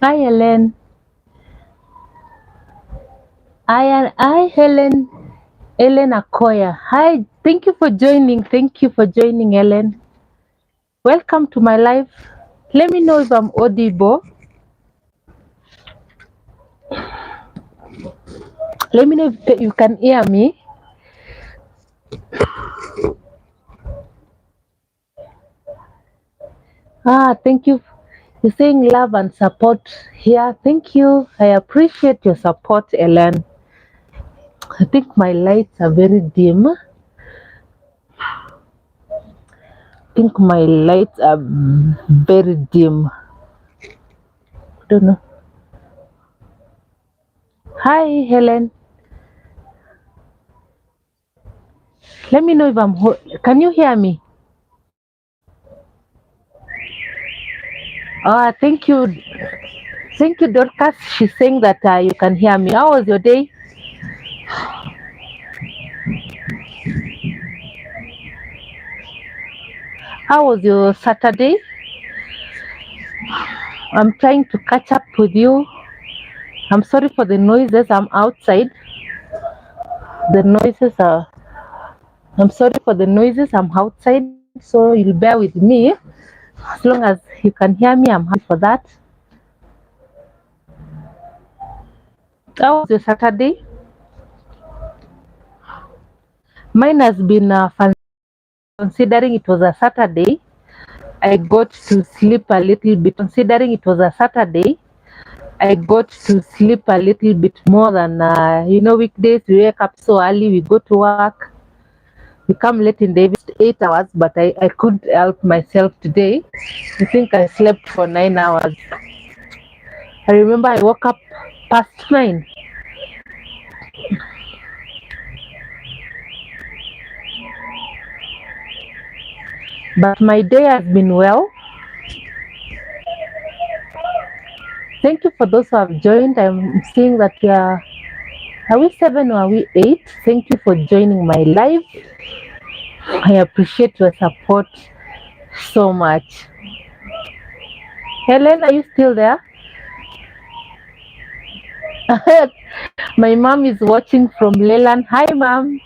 Hi, Helen. Hi, Helen. Helen Akoya. Hi. Thank you for joining. Thank you for joining, Helen. Welcome to my live. Let me know if I'm audible. Let me know if you can hear me. Thank you. You're saying love and support here. Thank you. I appreciate your support, Helen. I think my lights are very dim. I think my lights are very dim. Don't know. Hi, Helen. Let me know if can you hear me? Thank you. Thank you, Dorcas. She's saying that you can hear me. How was your day? How was your Saturday? I'm trying to catch up with you. I'm sorry for the noises. I'm outside. The noises are. I'm sorry for the noises. I'm outside, so you'll bear with me. As long as you can hear me, I'm happy for that. How was your Saturday? Mine has been fun considering it was a Saturday. I got to sleep a little bit. Considering it was a Saturday, I got to sleep a little bit more than weekdays. We wake up so early, we go to work, we come late in the evening, 8 hours, but I couldn't help myself today. I think I slept for 9 hours. I remember I woke up past 9. But my day has been well. Thank you for those who have joined. I'm seeing that are we 7 or are we 8? Thank you for joining my live. I appreciate your support so much. Helen, are you still there? My mom is watching from Leland. Hi, mom.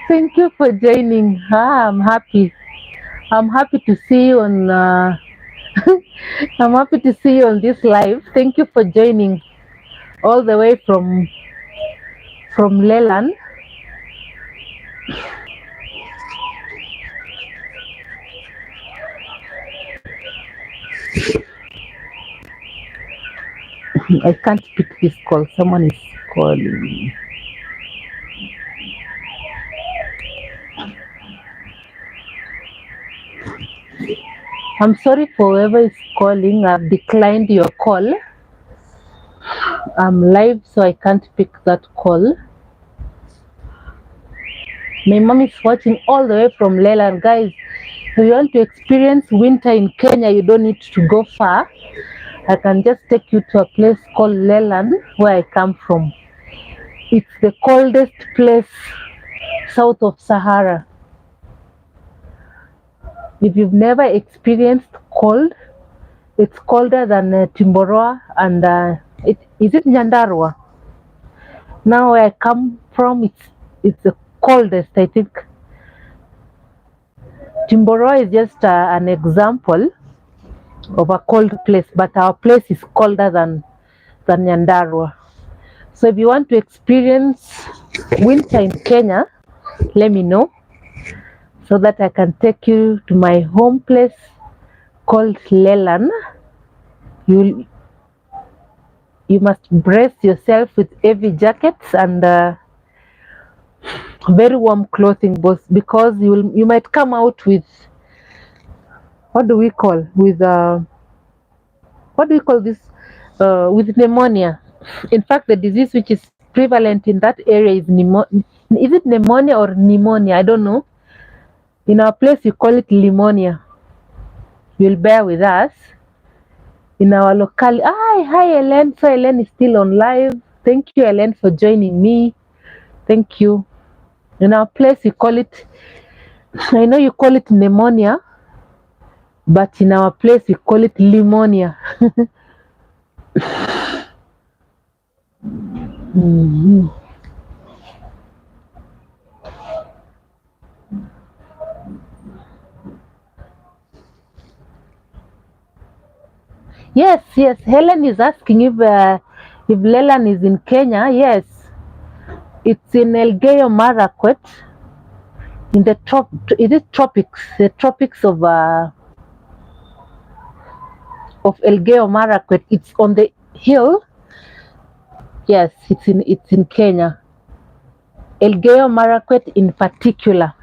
Thank you for joining. I'm happy. I'm happy to see you on. I'm happy to see you on this live. Thank you for joining all the way from Leland. I can't pick this call. Someone is calling. I'm sorry for whoever is calling. I've declined your call. I'm live, so I can't pick that call. My mom is watching all the way from Leland. Guys, if you want to experience winter in Kenya, you don't need to go far. I can just take you to a place called Leland, where I come from. It's the coldest place south of Sahara. If you've never experienced cold, it's colder than Timboroa and is it Nyandarua? Now where I come from, it's the coldest. I think Timboroa is just an example of a cold place, but our place is colder than Nyandarua. So if you want to experience winter in Kenya, let me know so that I can take you to my home place called Leland. You you must brace yourself with heavy jackets and very warm clothing, both because you might come out with what do we call with what do we call this with pneumonia. In fact, the disease which is prevalent in that area is is it pneumonia or pneumonia? I don't know. In our place, we call it pneumonia. You'll bear with us. In our local, hi, Ellen. So Ellen is still on live. Thank you, Ellen, for joining me. Thank you. In our place, we call it. I know you call it pneumonia. but in our place we call it limonia. Mhm. Yes, yes. Helen is asking if Leland is in Kenya. Yes, it's in Elgeyo Marakwet, in the it is tropics, the tropics of Elgeyo Marakwet. It's on the hill. Yes, it's in Kenya. Elgeyo Marakwet in particular,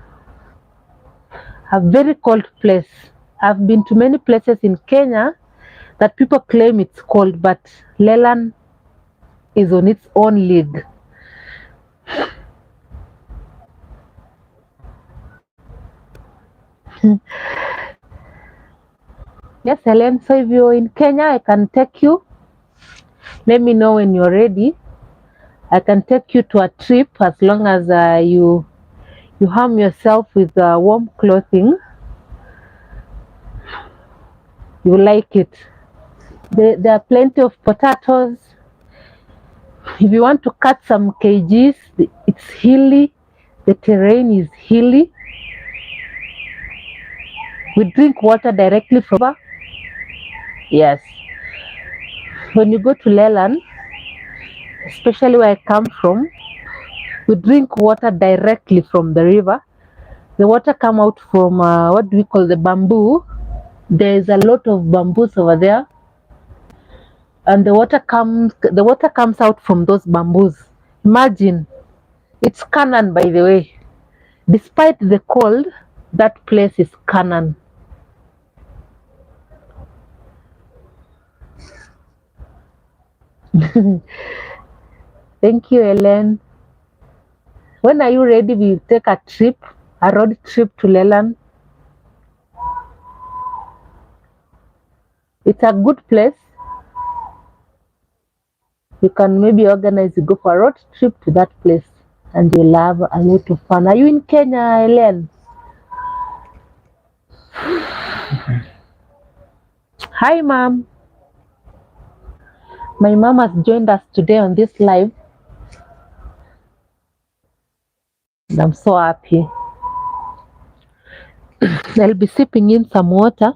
a very cold place. I've been to many places in Kenya that people claim it's cold, but Leland is on its own league. Yes, Helen. So if you're in Kenya, I can take you. Let me know when you're ready. I can take you to a trip as long as you harm yourself with warm clothing. You like it. There are plenty of potatoes. If you want to cut some kgs, it's hilly. The terrain is hilly. We drink water directly from river. Yes. When you go to Leland, especially where I come from, we drink water directly from the river. The water come out from what do we call the bamboo. There is a lot of bamboos over there, and the water comes out from those bamboos. Imagine, it's Canaan, by the way. Despite the cold, that place is Canaan. Thank you, Ellen. When are you ready? We take a road trip to Leland. It's a good place. You can maybe organize to go for a road trip to that place, and you'll have a lot of fun. Are you in Kenya, Ellen? Hi, mom. My mom has joined us today on this live, and I'm so happy. I'll be sipping in some water.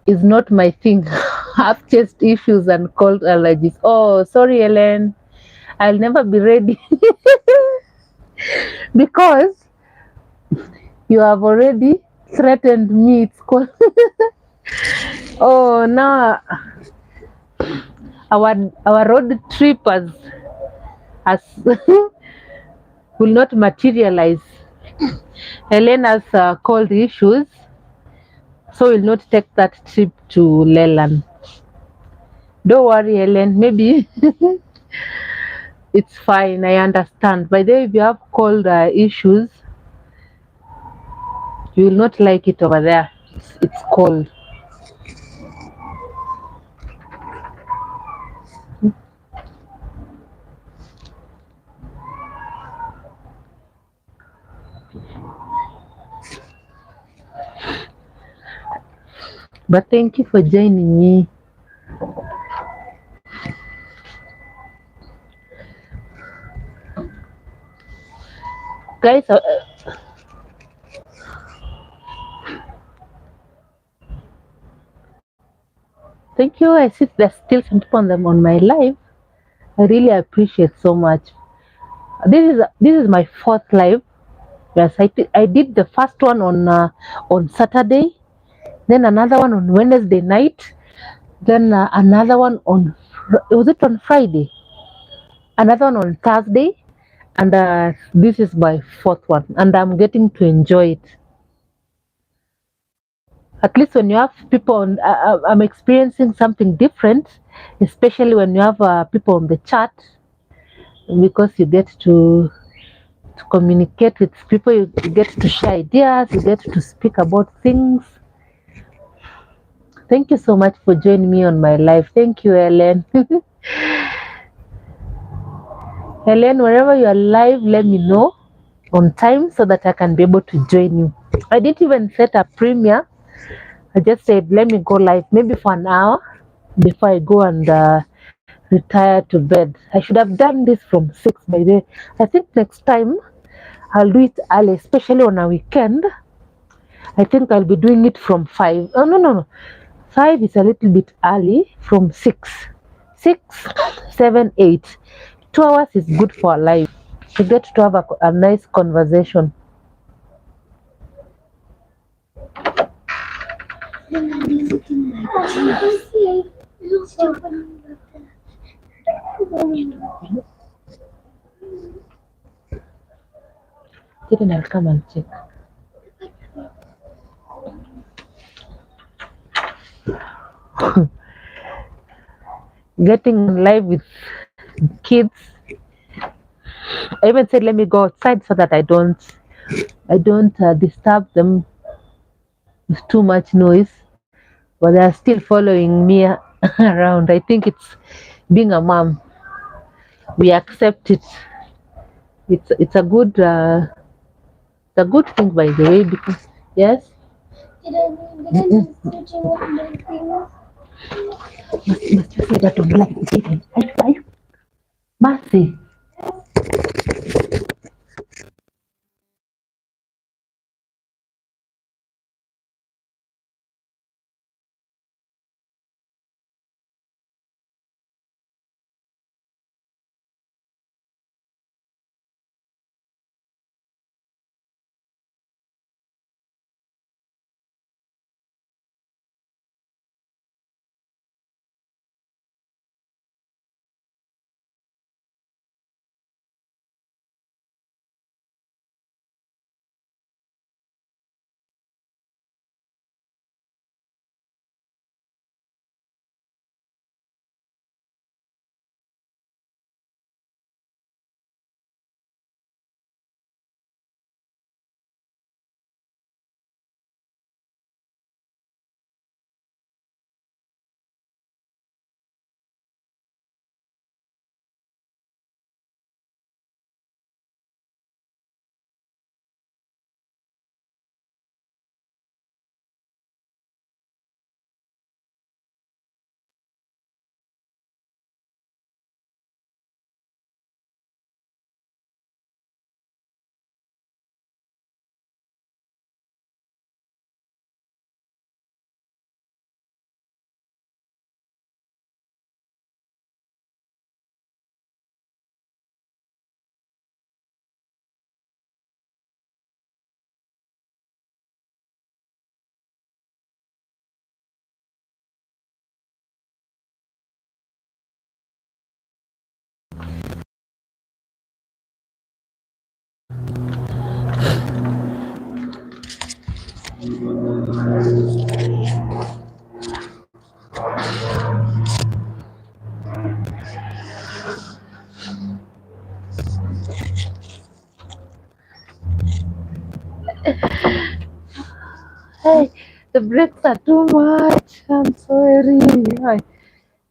Is not my thing. Have chest issues and cold allergies. Oh, sorry, Ellen. I'll never be ready because you have already threatened me. It's cold. Oh, now our road trip has will not materialize. Helen has cold issues, so will not take that trip to Leland. Don't worry, Helen. Maybe it's fine. I understand. By the way, if you have cold issues, you will not like it over there. It's cold. But thank you for joining me. Guys, thank you. I see there's still some people on my live. I really appreciate so much. This is my fourth live. Yes, I did the first one on Saturday, then another one on Wednesday night, then another one was it on Friday, another one on Thursday, and this is my fourth one, and I'm getting to enjoy it. At least when you have people on, I'm experiencing something different, especially when you have people on the chat. because you get to communicate with people, you get to share ideas, you get to speak about things. Thank you so much for joining me on my life. Thank you, Helen. Helen, wherever you are live, let me know on time so that I can be able to join you. I didn't even set a premiere. I just said, let me go live maybe for an hour before I go and retire to bed. I should have done this from 6 by the way. I think next time I'll do it early, especially on a weekend. I think I'll be doing it from 5. Oh, no, no, no. 5 is a little bit early from 6. 6, 7, 8. 2 hours is good for a live. You get to have a nice conversation. Then I'll come and check. Getting on live with kids. I even said let me go outside so that I don't disturb them with too much noise. But they are still following me around. I think it's being a mom. We accept it. It's a good thing by the way because yes. Must you say that to me like David? Mercy. Hey, the breaks are too much. I'm sorry. Hi.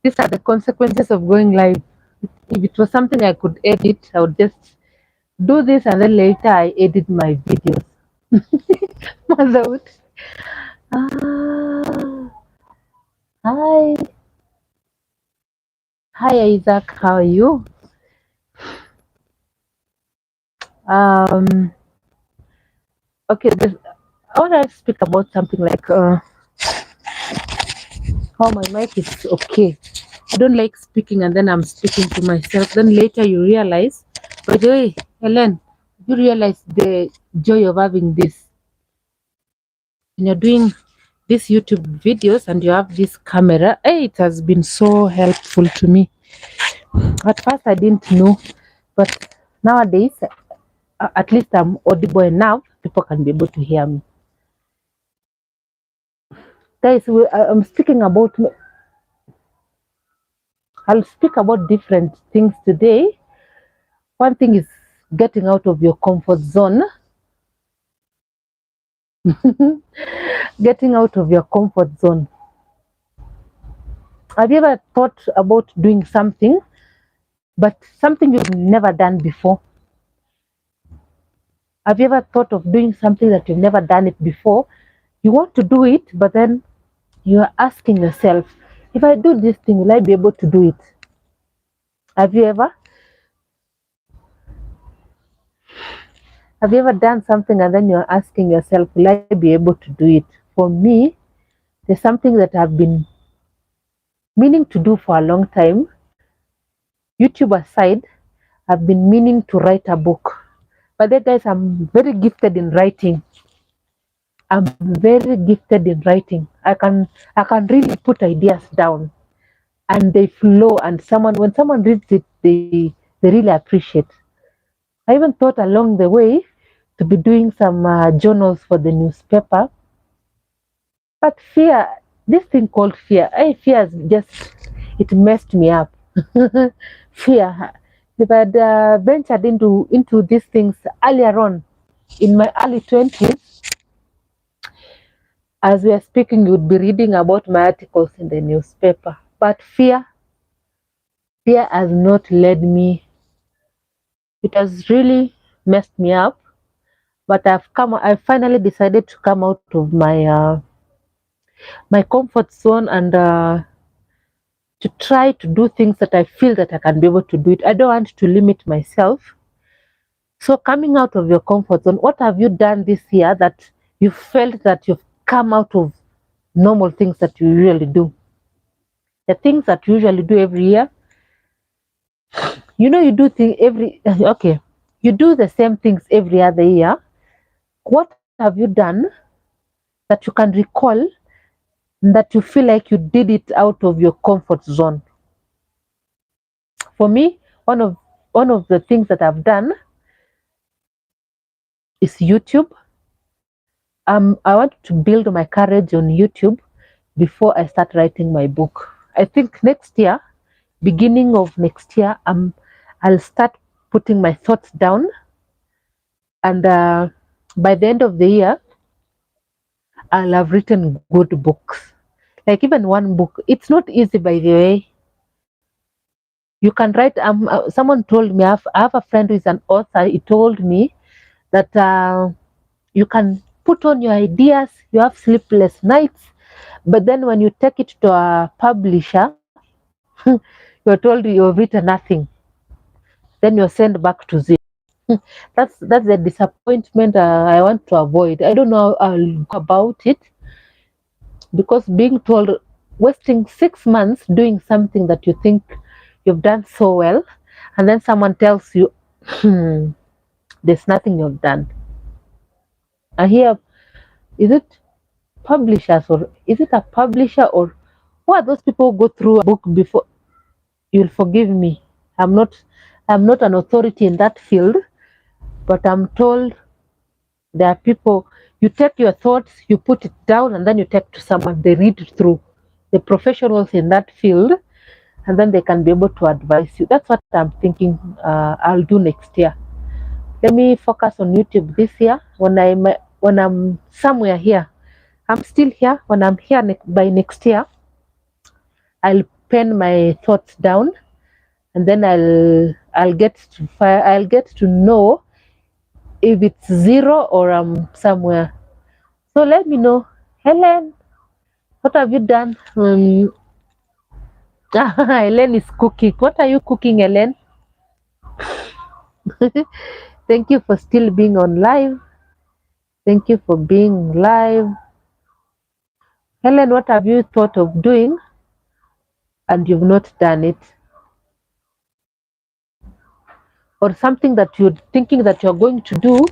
These are the consequences of going live. If it was something I could edit, I would just do this and then later I edit my videos. Motherhood. Ah, hi. Hi, Isaac. How are you? Um, okay, I want to speak about something like how my mic is okay. I don't like speaking and then I'm speaking to myself. Then later you realize, by the way, Helen, you realize the joy of having this. When you're doing these YouTube videos and you have this camera, hey, it has been so helpful to me. At first, I didn't know, but nowadays, at least I'm audible enough. People can be able to hear me. Guys, I'm speaking about. I'll speak about different things today. One thing is getting out of your comfort zone. Getting out of your comfort zone. Have you ever thought about doing something, but something you've never done before? Have you ever thought of doing something that you've never done it before? You want to do it, but then you're asking yourself, if I do this thing, will I be able to do it? Have you ever? Have you ever done something and then you're asking yourself, will I be able to do it? For me, there's something that I've been meaning to do for a long time. YouTube aside, I've been meaning to write a book. But then, guys, I'm very gifted in writing. I'm very gifted in writing. I can really put ideas down and they flow. And when someone reads it, they really appreciate. I even thought along the way to be doing some journals for the newspaper. But fear, this thing called fear, fear has it messed me up. Fear. If I'd ventured into these things earlier on, in my early 20s, as we are speaking, you would be reading about my articles in the newspaper. But fear has not led me. It has really messed me up. But I finally decided to come out of my comfort zone and to try to do things that I feel that I can be able to do it. I don't want to limit myself. So coming out of your comfort zone, what have you done this year that you felt that you've come out of normal things that you usually do? The things that you usually do every year. You do things every okay. You do the same things every other year. What have you done that you can recall that you feel like you did it out of your comfort zone? For me, one of the things that I've done is YouTube. I want to build my courage on YouTube before I start writing my book. I think next year, beginning of next year, I'll start putting my thoughts down, and by the end of the year, I'll have written good books. Like even one book, it's not easy, by the way. You can write. Someone told me I have a friend who is an author. He told me that you can put on your ideas. You have sleepless nights, but then when you take it to a publisher, you're told you've written nothing. Then you're sent back to zero. That's the disappointment I want to avoid. I don't know how I'll go about it, because being told, wasting 6 months doing something that you think you've done so well, and then someone tells you, there's nothing you've done. I hear, is it publishers, or is it a publisher, or who are those people who go through a book before? You'll forgive me. I'm not an authority in that field, but I'm told there are people, you take your thoughts, you put it down, and then you take to someone, they read it through, the professionals in that field, and then they can be able to advise you. That's what I'm thinking I'll do next year. Let me focus on YouTube this year. When I'm somewhere here, I'm still here. When I'm here by next year, I'll pen my thoughts down, and then I'll get to know if it's zero or I'm somewhere. So let me know, Helen. What have you done? Helen is cooking. What are you cooking, Helen? Thank you for still being on live. Thank you for being live. Helen, what have you thought of doing and you've not done it? Or something that you're thinking that you're going to do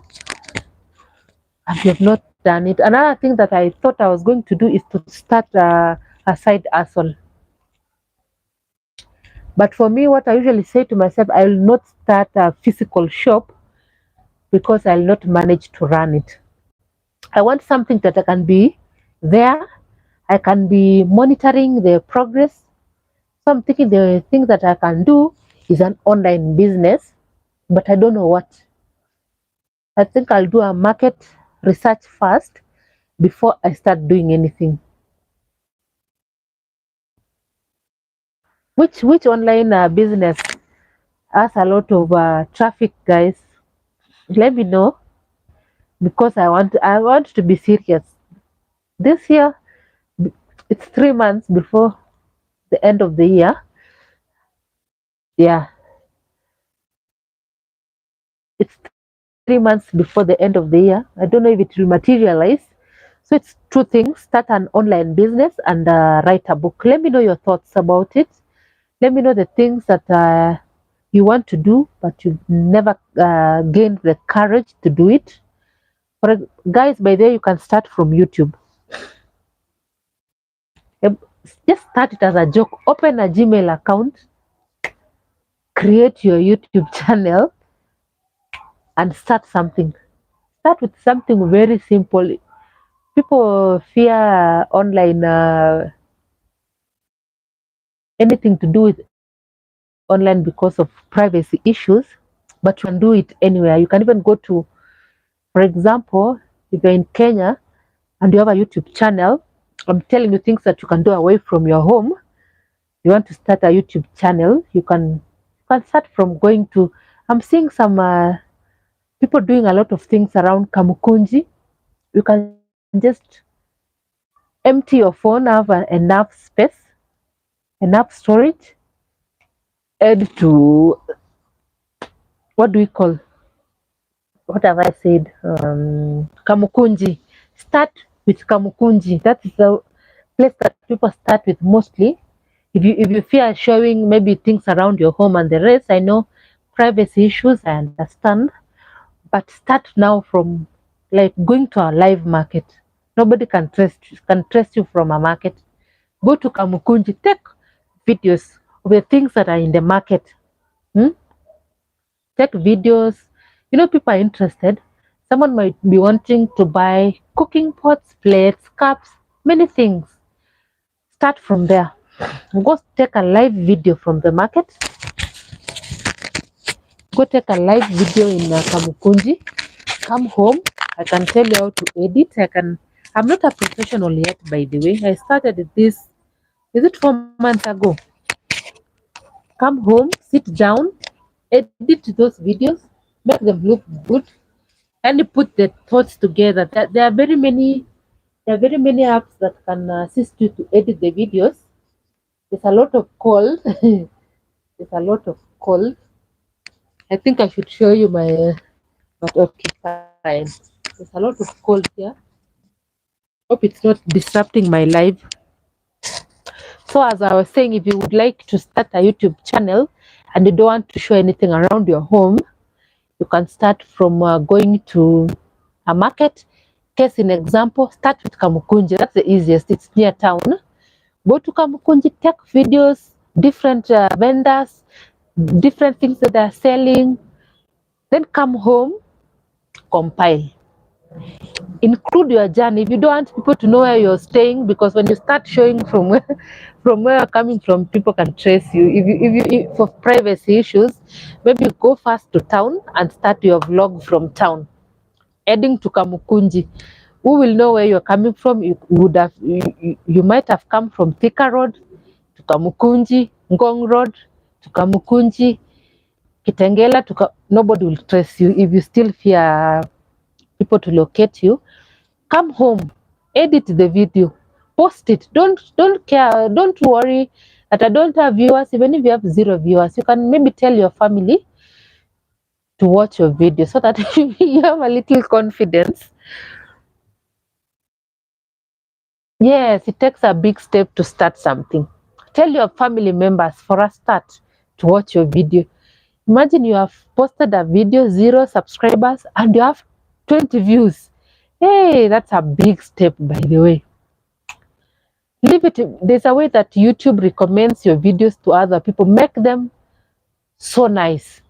and you've not done it. Another thing that I thought I was going to do is to start a side hustle. But for me, what I usually say to myself, I will not start a physical shop because I'll not manage to run it. I want something that I can be there, I can be monitoring the progress. So I'm thinking the thing that I can do is an online business but I don't know what. I think I'll do a market research first before I start doing anything. Which online business has a lot of traffic, guys? Let me know, because I want to be serious. This year, it's 3 months before the end of the year. Yeah, it's 3 months before the end of the year. I don't know if it will materialize. So it's two things: start an online business and write a book. Let me know your thoughts about it. Let me know the things that you want to do, but you've never gained the courage to do it. Guys, by there you can start from YouTube. Yep. Just start it as a joke. Open a Gmail account, create your YouTube channel, and start something. Start with something very simple. People fear online, anything to do with online because of privacy issues, but you can do it anywhere. You can even go to, for example, if you're in Kenya and you have a YouTube channel, I'm telling you things that you can do away from your home. You want to start a YouTube channel, you can start from going to. I'm seeing some people doing a lot of things around Kamukunji. You can just empty your phone, have enough space, enough storage, add to, what do we call, what have I said? Kamukunji. Start with Kamukunji. That is the place that people start with mostly. If you fear showing maybe things around your home and the rest, I know privacy issues, I understand. But start now from, like, going to a live market. Nobody can trust you from a market. Go to Kamukunji, take videos of the things that are in the market. Hmm? Take videos. People are interested. Someone might be wanting to buy cooking pots, plates, cups, many things. Start from there. Go take a live video from the market. Go take a live video in Kamukunji. Come home. I can tell you how to edit. I'm not a professional yet, by the way. I started this, is it 4 months ago? Come home, sit down, edit those videos, make them look good, and you put the thoughts together. There are very many apps that can assist you to edit the videos. There's a lot of call. There's a lot of call. I think I should show you my, but okay, fine. There's a lot of calls here. Hope it's not disrupting my live. So as I was saying, if you would like to start a YouTube channel and you don't want to show anything around your home, you can start from going to a market. Case in example, start with Kamukunji. That's the easiest. It's near town. Go to Kamukunji, take videos, different vendors, different things that they're selling. Then come home, compile. Include your journey. If you don't want people to know where you're staying, because when you start showing from where you're coming from, people can trace you. If for privacy issues, maybe go first to town and start your vlog from town, heading to Kamukunji. Who will know where you're coming from? You might have come from Thika Road to Kamukunji, Ngong Road to Kamukunji, Kitengela to nobody will trace you. If you still fear people to locate you, come home, edit the video, post it. Don't care, don't worry that I don't have viewers. Even if you have 0 viewers, you can maybe tell your family to watch your video so that you have a little confidence. Yes, it takes a big step to start something. Tell your family members for a start to watch your video. Imagine you have posted a video, 0 subscribers, and you have 20 views. Hey, that's a big step, by the way. Leave it. There's a way that YouTube recommends your videos to other people. Make them so nice.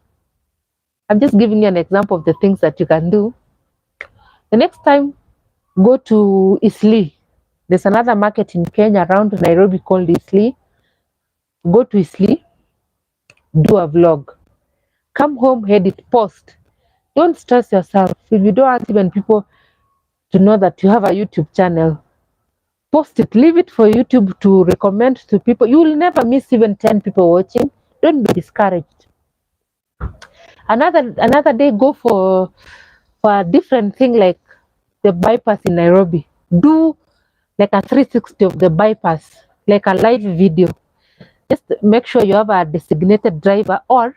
I'm just giving you an example of the things that you can do. The next time, go to Isli. There's another market in Kenya around Nairobi called Isli. Go to Isli, do a vlog. Come home, edit, post. Don't stress yourself. If you don't want even people to know that you have a YouTube channel, post it. Leave it for YouTube to recommend to people. You will never miss even 10 people watching. Don't be discouraged. Another day, go for a different thing like the bypass in Nairobi. Do like a 360 of the bypass, like a live video. Just make sure you have a designated driver, or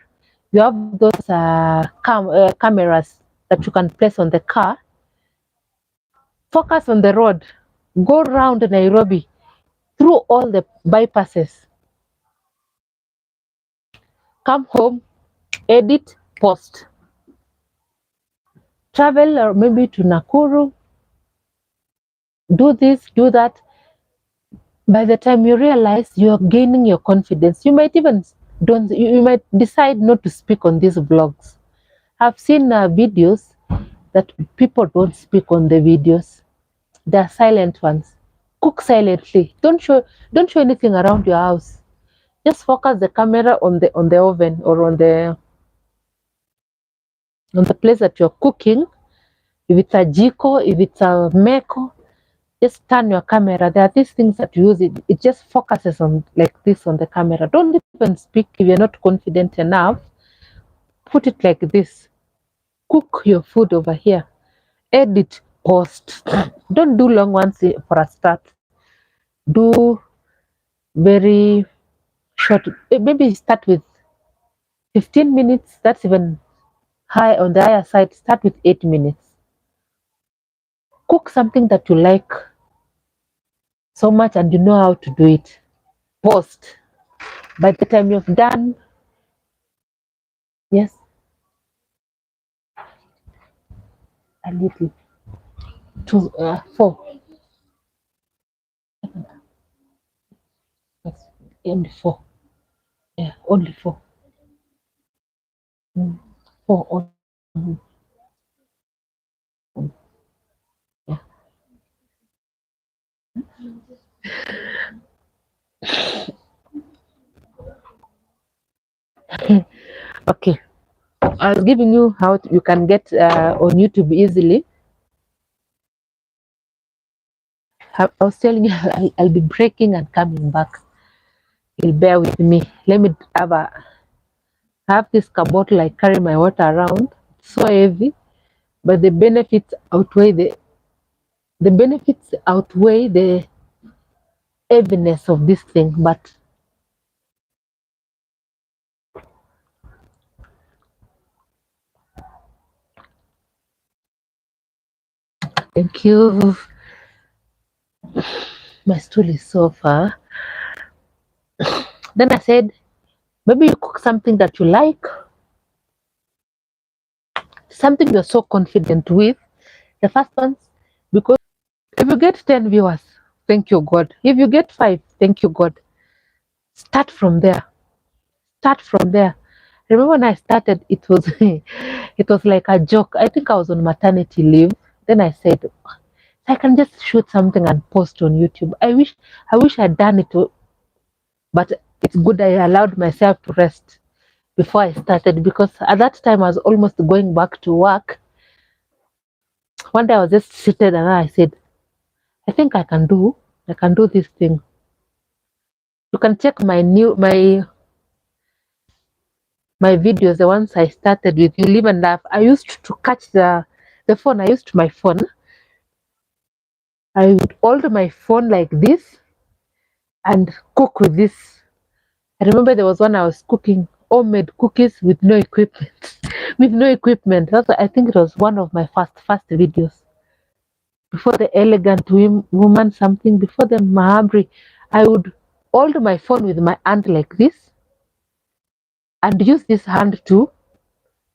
you have those cameras that you can place on the car. Focus on the road. Go around Nairobi through all the bypasses. Come home, edit, post. Travel or maybe to Nakuru. Do this, do that. By the time you realize you're gaining your confidence, you might even don't. You might decide not to speak on these vlogs. I've seen videos that people don't speak on the videos. They're silent ones. Cook silently. Don't show anything around your house. Just focus the camera on the oven or on the place that you're cooking. If it's a jiko, if it's a meko, just turn your camera. There are these things that you use. It just focuses on like this on the camera. Don't even speak if you're not confident enough. Put it like this. Cook your food over here. Edit, post. Don't do long ones for a start. Do very short. Maybe start with 15 minutes. That's even high on the higher side. Start with 8 minutes. Cook something that you like so much and you know how to do it. Post. By the time you've done, yes, a little, two, four, yes, only four, yeah, only four, mm, four, yeah. Okay, I was giving you how you can get on YouTube easily. I was telling you I'll be breaking and coming back. You'll bear with me. Let me have this bottle I carry my water around. It's so heavy, but the benefits outweigh the heaviness of this thing. But thank you. My stool is so far. Then I said, maybe you cook something that you like, something you're so confident with. The first ones, because if you get 10 viewers, thank you, God. If you get 5, thank you, God. Start from there. Start from there. Remember when I started, it was it was like a joke. I think I was on maternity leave. Then I said, I can just shoot something and post on YouTube. I wish I'd done it, but it's good I allowed myself to rest before I started, because at that time I was almost going back to work. One day I was just seated and I said, I think I can do this thing. You can check my videos, the ones I started with. You'll even laugh. I used to catch the phone. I used my phone. I would hold my phone like this and cook with this. I remember there was one I was cooking homemade cookies with no equipment. With no equipment. I think it was one of my first videos. Before the elegant woman something, before the Mahabri, I would hold my phone with my hand like this and use this hand too.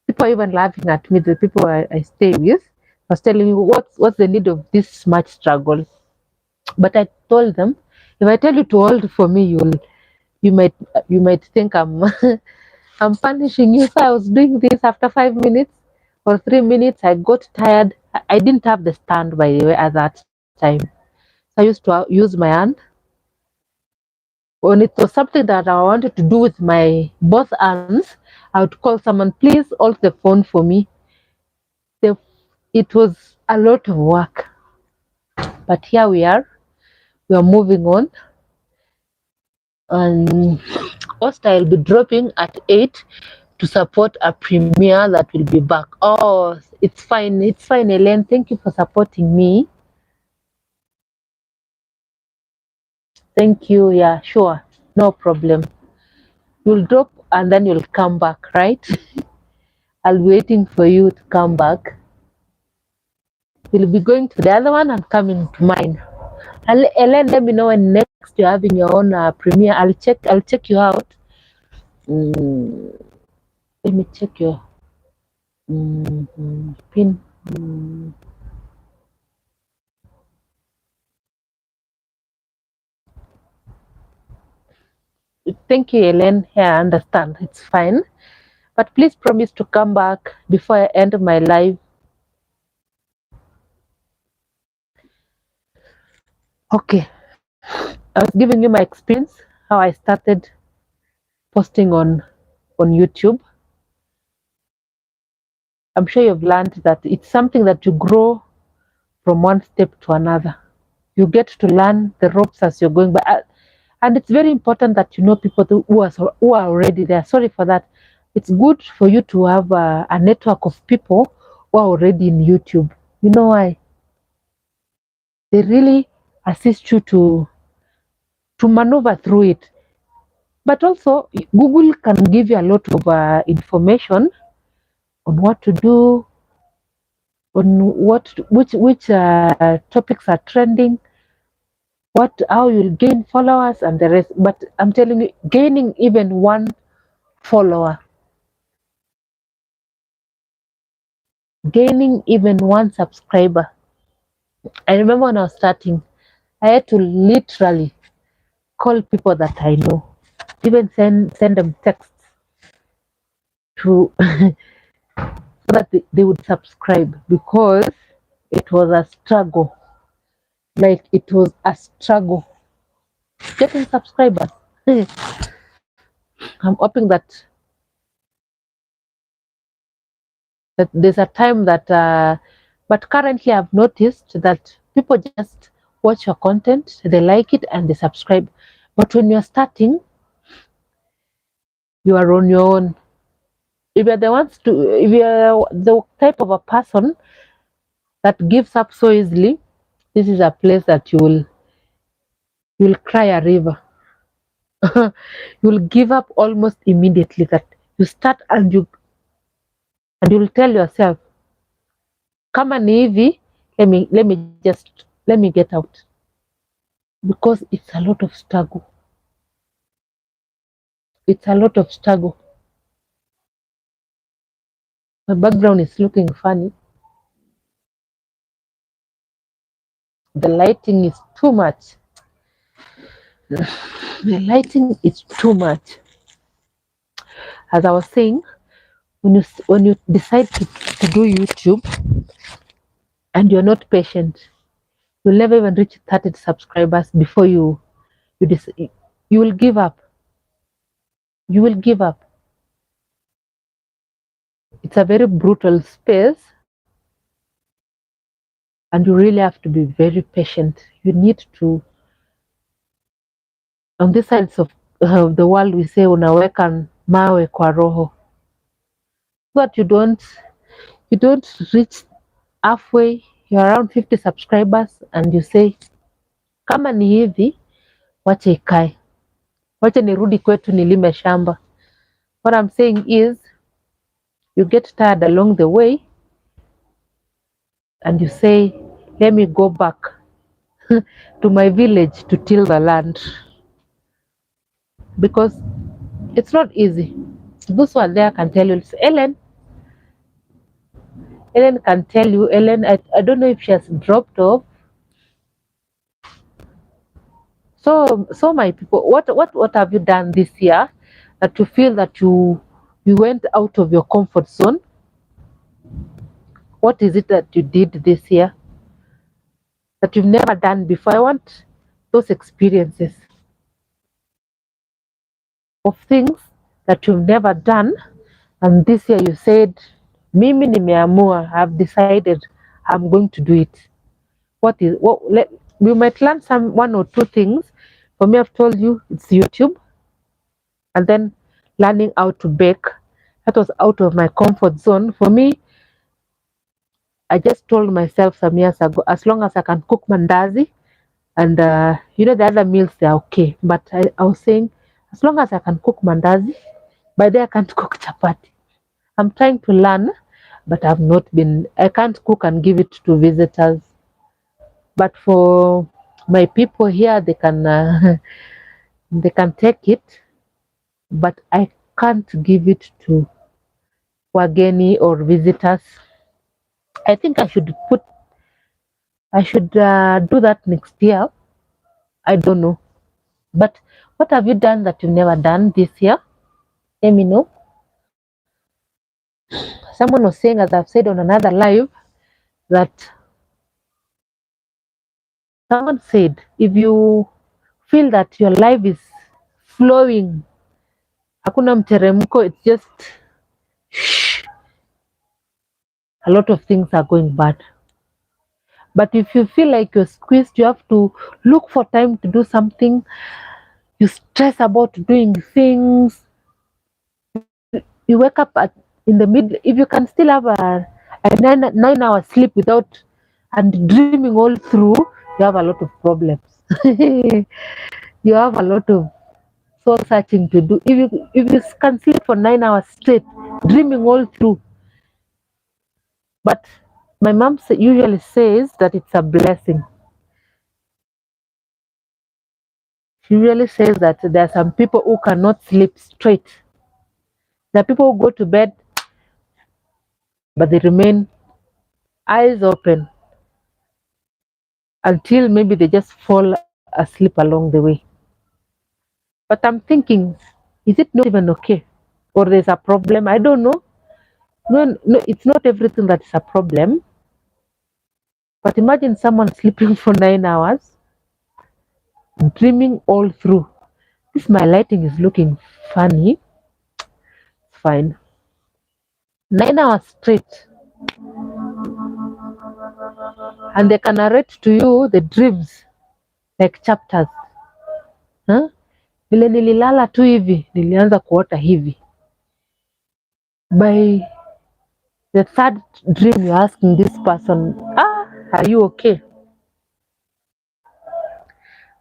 People are even laughing at me, the people I stay with. I was telling you what's the need of this much struggle. But I told them, if I tell you to hold for me, you might you might think I'm I'm punishing you. So I was doing this after 5 minutes or 3 minutes. I got tired. I didn't have the stand by the way at that time. So I used to use my hand. When it was something that I wanted to do with my both hands, I would call someone, please hold the phone for me. The, it was a lot of work, but here we are. We are moving on, and first I'll be dropping at 8 to support a premiere that will be back. Oh, it's fine, Ellen. Thank you for supporting me. Thank you. Yeah, sure, no problem. You'll drop and then you'll come back, right? I'll be waiting for you to come back. You'll be going to the other one and coming to mine. Ellen, let me know when next you're having your own premiere. I'll check you out. Mm, let me check your pin. Mm. Thank you, Ellen. Yeah, I understand. It's fine. But please promise to come back before I end my live. Okay. I was giving you my experience, how I started posting on YouTube. I'm sure you've learned that it's something that you grow from one step to another. You get to learn the ropes as you're going, and it's very important that you know people who are already there. Sorry for that. It's good for you to have a network of people who are already in YouTube. You know why? They really assist you to maneuver through it. But also, Google can give you a lot of information on what to do, on which topics are trending, how you'll gain followers and the rest. But I'm telling you, gaining even one follower, gaining even one subscriber. I remember when I was starting, I had to literally call people that I know, even send them texts to so that they would subscribe, because it was a struggle. Like, it was a struggle getting subscribers. I'm hoping that there's a time that but currently I've noticed that people just watch your content, they like it and they subscribe. But when you're starting, you are on your own. If you're the type of a person that gives up so easily, this is a place that you'll cry a river. You'll give up almost immediately. That you start and you'll tell yourself, kama ni hivi, let me get out, because it's a lot of struggle. It's a lot of struggle. My background is looking funny. The lighting is too much. The lighting is too much. As I was saying, when you decide to do YouTube and you're not patient, you'll never even reach 30 subscribers before you will give up. You will give up. It's a very brutal space, and you really have to be very patient. You need to, on this sides of the world, we say unaweka mawe kwa roho, so that you don't reach halfway, you're around 50 subscribers and you say, kama ni hivi, wacha ikae, wacha nirudi kwetu nilime shamba. What I'm saying is, you get tired along the way and you say, let me go back to my village to till the land, because it's not easy. Those who are there can tell you. Ellen can tell you. Ellen, I don't know if she has dropped off. So my people, what have you done this year that you feel that you went out of your comfort zone? What is it that you did this year that you've never done before? I want those experiences of things that you've never done And this year you said, mimi nimeamua, I've decided I'm going to do it. We might learn some one or two things. For me, I've told you it's YouTube, and then learning how to bake. That was out of my comfort zone. For me, I just told myself some years ago, as long as I can cook mandazi and the other meals, they're okay. But I was saying, as long as I can cook mandazi, by then I can't cook chapati. I'm trying to learn, but I can't cook and give it to visitors. But for my people here, they can they can take it, but I can't give it to wageni or visitors. I think I should do that next year. I don't know. But what have you done that you've never done this year? Let me know. Someone was saying, as I've said on another live, that someone said if you feel that your life is flowing, hakuna mteremko, it's just a lot of things are going bad. But if you feel like you're squeezed, you have to look for time to do something, you stress about doing things, you wake up in the middle, if you can still have a 9 hour sleep without and dreaming all through, you have a lot of problems. You have a lot of soul searching to do. If you can sleep for 9 hours straight, dreaming all through. But my mom usually says that it's a blessing. She usually says that there are some people who cannot sleep straight. There are people who go to bed, but they remain eyes open until maybe they just fall asleep along the way. But I'm thinking, is it not even okay? Or there's a problem? I don't know. No, no, it's not everything that is a problem. But imagine someone sleeping for 9 hours, dreaming all through. This my lighting is looking funny. It's fine. 9 hours straight, and they can narrate to you the dreams like chapters. Huh? Vile nililala tu hivi, nilianza kuota hivi. By the third dream, you're asking this person, are you okay?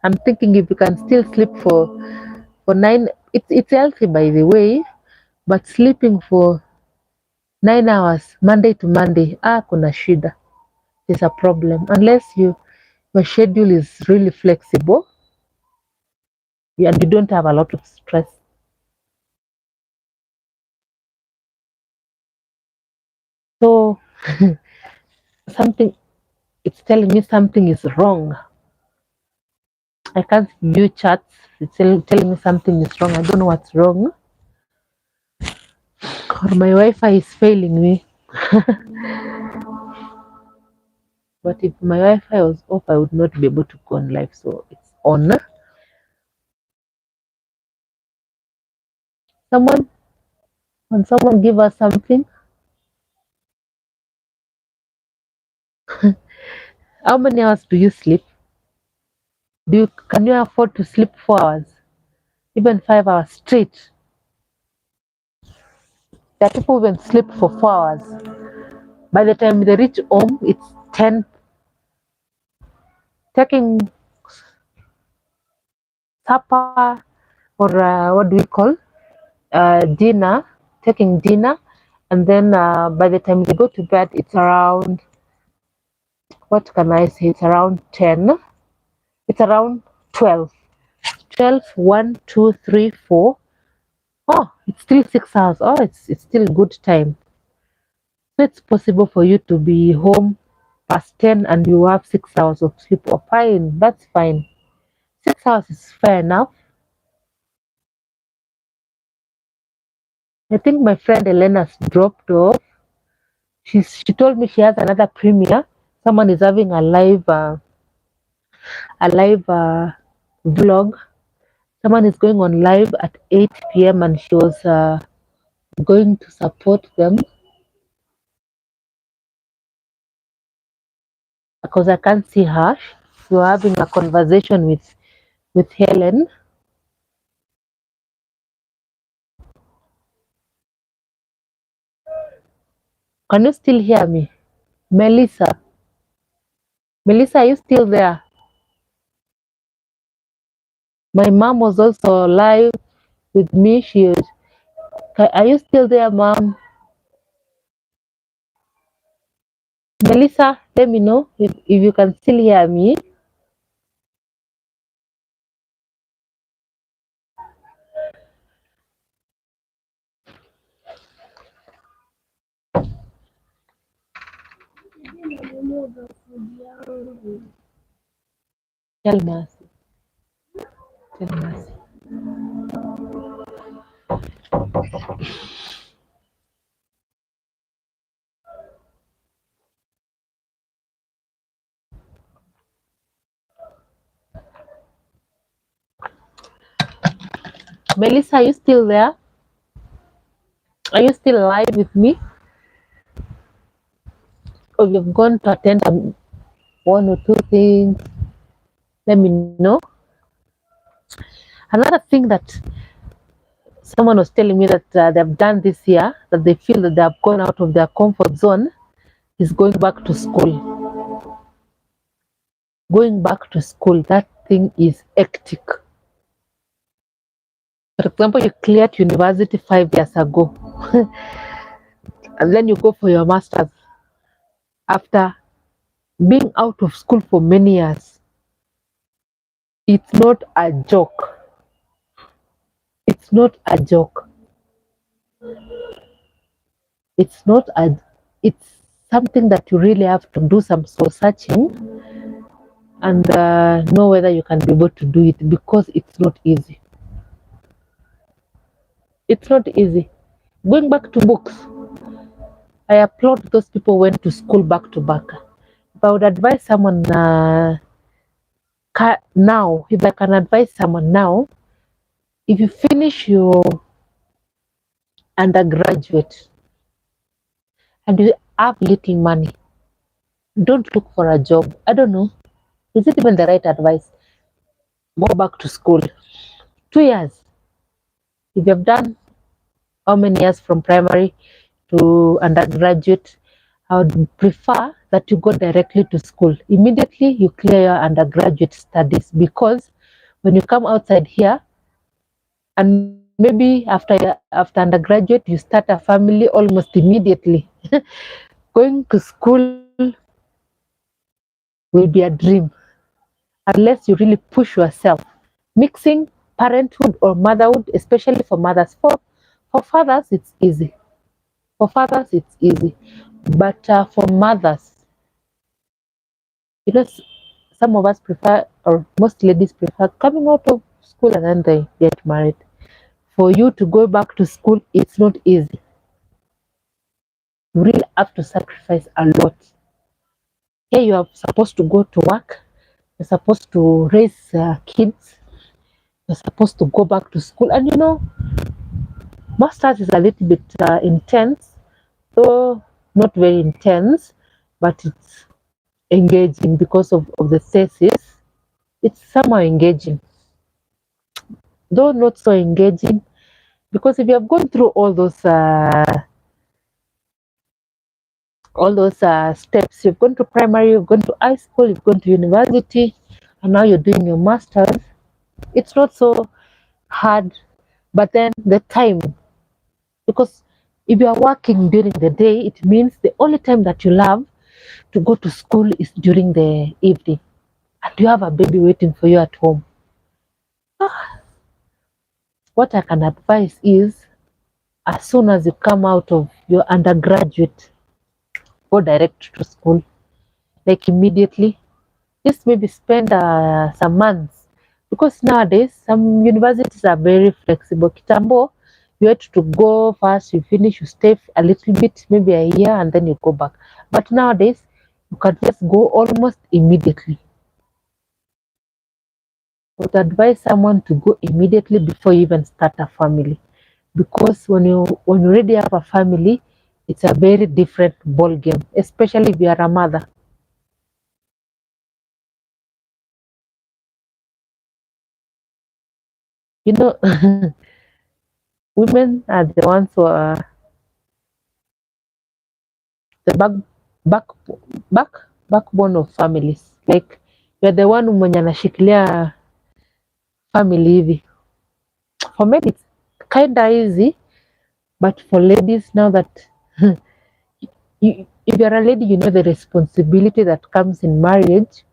I'm thinking if you can still sleep for 9, it's healthy by the way, but sleeping for 9 hours Monday to Monday, kuna shida. There's a problem unless your schedule is really flexible and you don't have a lot of stress. So something it's telling me something is wrong. I can't view chats. It's telling me something is wrong. I don't know what's wrong. Or my Wi-Fi is failing me. But if my Wi-Fi was off, I would not be able to go on live. So it's on. Someone, when someone give us something, how many hours do you sleep? Can you afford to sleep 4 hours, even 5 hours straight? There are people who even sleep for 4 hours. By the time they reach home, it's 10. Taking supper or what do we call dinner, taking dinner, and then by the time they go to bed, it's around, what can I say? It's around 10. It's around 12. 12, 1, 2, 3, 4. Oh, it's still 6 hours. Oh, it's still good time. So it's possible for you to be home past 10 and you have 6 hours of sleep. Oh, fine. That's fine. 6 hours is fair enough. I think my friend Elena's dropped off. She told me she has another premiere. Someone is having a live vlog. Someone is going on live at 8 p.m. and she was going to support them because I can't see her. You're having a conversation with Helen. Can you still hear me? Melissa. Melissa, are you still there? My mom was also live with me. Are you still there, mom? Melissa, let me know if you can still hear me. Tell Mercy. Tell Mercy. Melissa, are you still there? Are you still live with me? Or you've gone to attend one or two things? Let me know. Another thing that someone was telling me that they've done this year, that they feel that they have gone out of their comfort zone, is going back to school. Going back to school, that thing is hectic. For example, you cleared university 5 years ago, and then you go for your master's after being out of school for many years. It's not a joke. It's not a joke. It's not a. It's something that you really have to do some soul searching and know whether you can be able to do it because it's not easy. It's not easy. Going back to books, I applaud those people who went to school back to back. If I would advise someone now, if I can advise someone now, if you finish your undergraduate and you have little money, don't look for a job. I don't know. Is it even the right advice? Go back to school. 2 years. If you have done how many years from primary to undergraduate, I would prefer that you go directly to school. Immediately you clear your undergraduate studies because when you come outside here and maybe after undergraduate you start a family almost immediately. Going to school will be a dream unless you really push yourself. Mixing parenthood or motherhood, especially for mothers. For fathers, it's easy. For fathers, it's easy. But for mothers, you know, some of us prefer, or most ladies prefer, coming out of school and then they get married. For you to go back to school, it's not easy. You really have to sacrifice a lot. Here you are supposed to go to work, you're supposed to raise kids, you're supposed to go back to school. And masters is a little bit intense, though not very intense, but it's engaging because of the thesis. It's somehow engaging, though not so engaging, because if you have gone through all those steps, you've gone to primary, you've gone to high school, you've gone to university, and now you're doing your masters. It's not so hard, but then the time, because if you are working during the day, it means the only time that you have to go to school is during the evening, and you have a baby waiting for you at home. What I can advise is, as soon as you come out of your undergraduate, go direct to school, like immediately. Just maybe spend some months, because nowadays some universities are very flexible. Kitambo, you had to go first, you finish, you stay a little bit, maybe a year, and then you go back. But nowadays, you can just go almost immediately. I would advise someone to go immediately before you even start a family, because when you already have a family, it's a very different ball game, especially if you are a mother. You know, women are the ones who are the back back backbone of families. Like you're the one mwenye anashikilia family hivi. For men it's kinda easy, but for ladies now that if you're a lady, you know the responsibility that comes in marriage,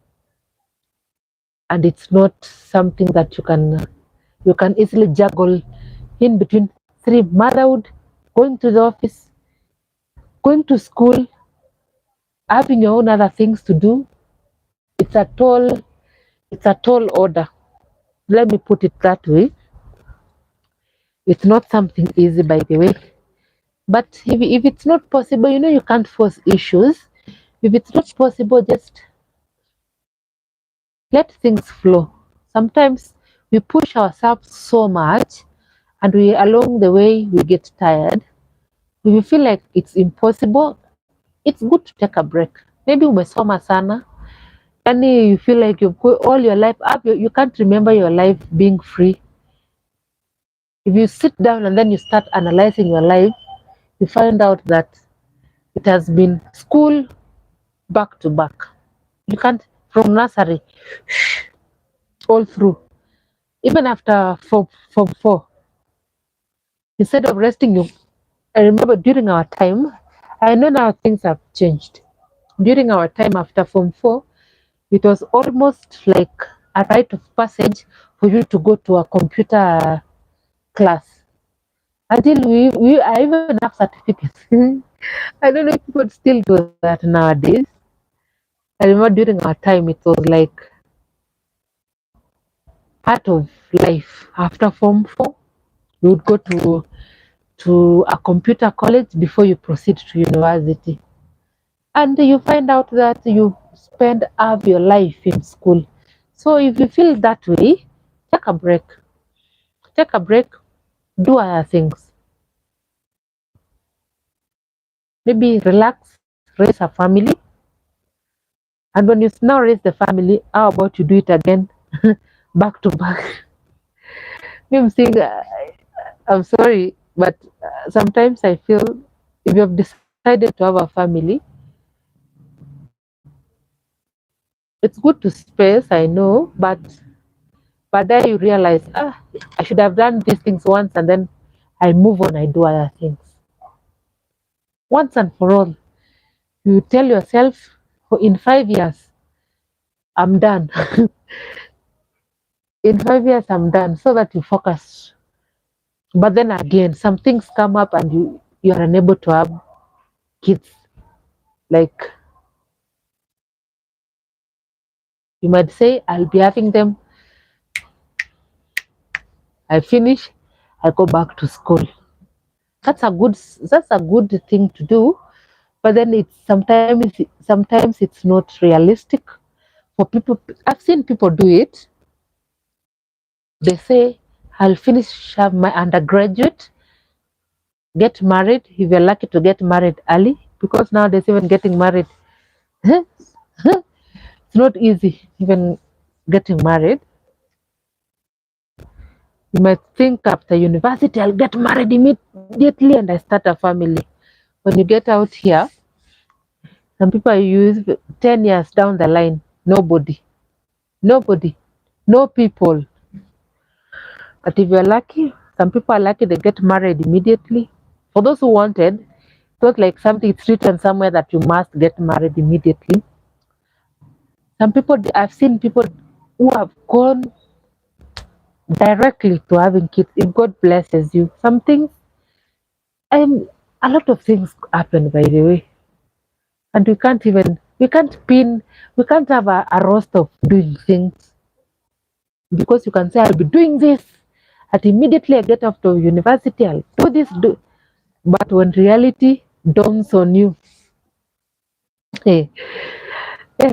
and it's not something that you can easily juggle in between three: motherhood, going to the office, going to school, having your own other things to do. It's a tall order. Let me put it that way. It's not something easy, by the way. But if it's not possible, you can't force issues. If it's not possible, just let things flow. Sometimes we push ourselves so much, and we along the way we get tired. If you feel like it's impossible, it's good to take a break. Maybe umesoma sana, and you feel like you've put all your life up. You can't remember your life being free. If you sit down and then you start analyzing your life, you find out that it has been school back to back. You can't, from nursery all through. Even after form 4, instead of resting, I remember during our time, I know now things have changed. During our time after form 4, it was almost like a rite of passage for you to go to a computer class. Until I even have certificates. I don't know if people still do that nowadays. I remember during our time, it was like part of life. After form 4, you would go to a computer college before you proceed to university. And you find out that you spend half your life in school. So if you feel that way, take a break. Take a break, do other things. Maybe relax, raise a family. And when you now raise the family, how about you do it again back to back? Me, I'm saying, I'm sorry, but sometimes I feel if you have decided to have a family, it's good to space, I know, but then you realize, I should have done these things once, and then I move on, I do other things. Once and for all, you tell yourself, in 5 years, I'm done. In 5 years, I'm done, so that you focus. But then again, some things come up and you are unable to have kids. Like you might say, I'll be having them, I finish, I go back to school. That's a good thing to do, but then sometimes it's not realistic for people. I've seen people do it. They say, I'll finish have my undergraduate, get married if you're lucky to get married early, because nowadays even getting married it's not easy. Even getting married, you might think after university I'll get married immediately and I start a family. When you get out here, some people use 10 years down the line, nobody, no people. But if you're lucky, some people are lucky, they get married immediately. For those who wanted, it was like something it's written somewhere that you must get married immediately. Some people, I've seen people who have gone directly to having kids if God blesses you. Some things, and a lot of things happen, by the way, and we can't have a roster of doing things, because you can say I'll be doing this at immediately I get out of university, I'll do this, but when reality dawns on you, hey,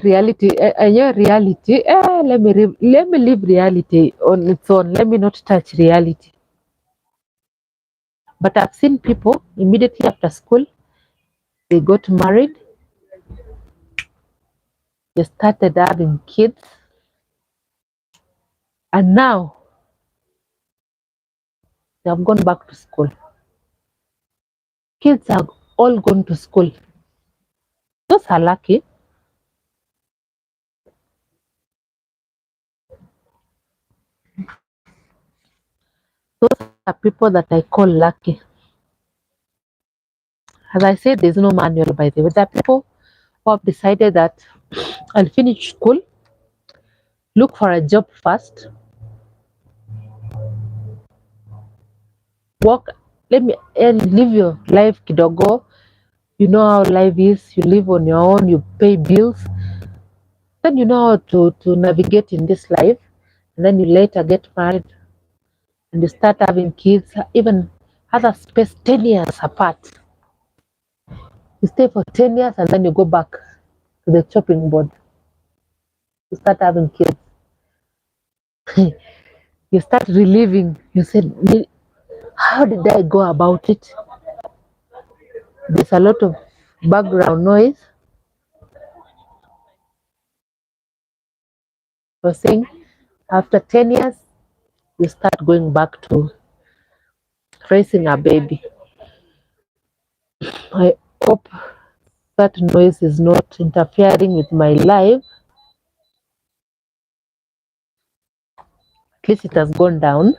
reality, your reality, let me leave reality on its own. Let me not touch reality. But I've seen people immediately after school, they got married, they started having kids, and now they have gone back to school. Kids are all gone to school. Those are lucky. Those are people that I call lucky. As I said, there's no manual by the way. There are people who have decided that I'll finish school, look for a job first, work, let me and live your life kidogo. You know how life is, you live on your own, you pay bills, then you know how to navigate in this life, and then you later get married and you start having kids, even other space 10 years apart. You stay for 10 years and then you go back to the chopping board. You start having kids. You start reliving. You said, how did I go about it? There's a lot of background noise. For saying after 10 years, you start going back to raising a baby. I hope that noise is not interfering with my life. At least it has gone down.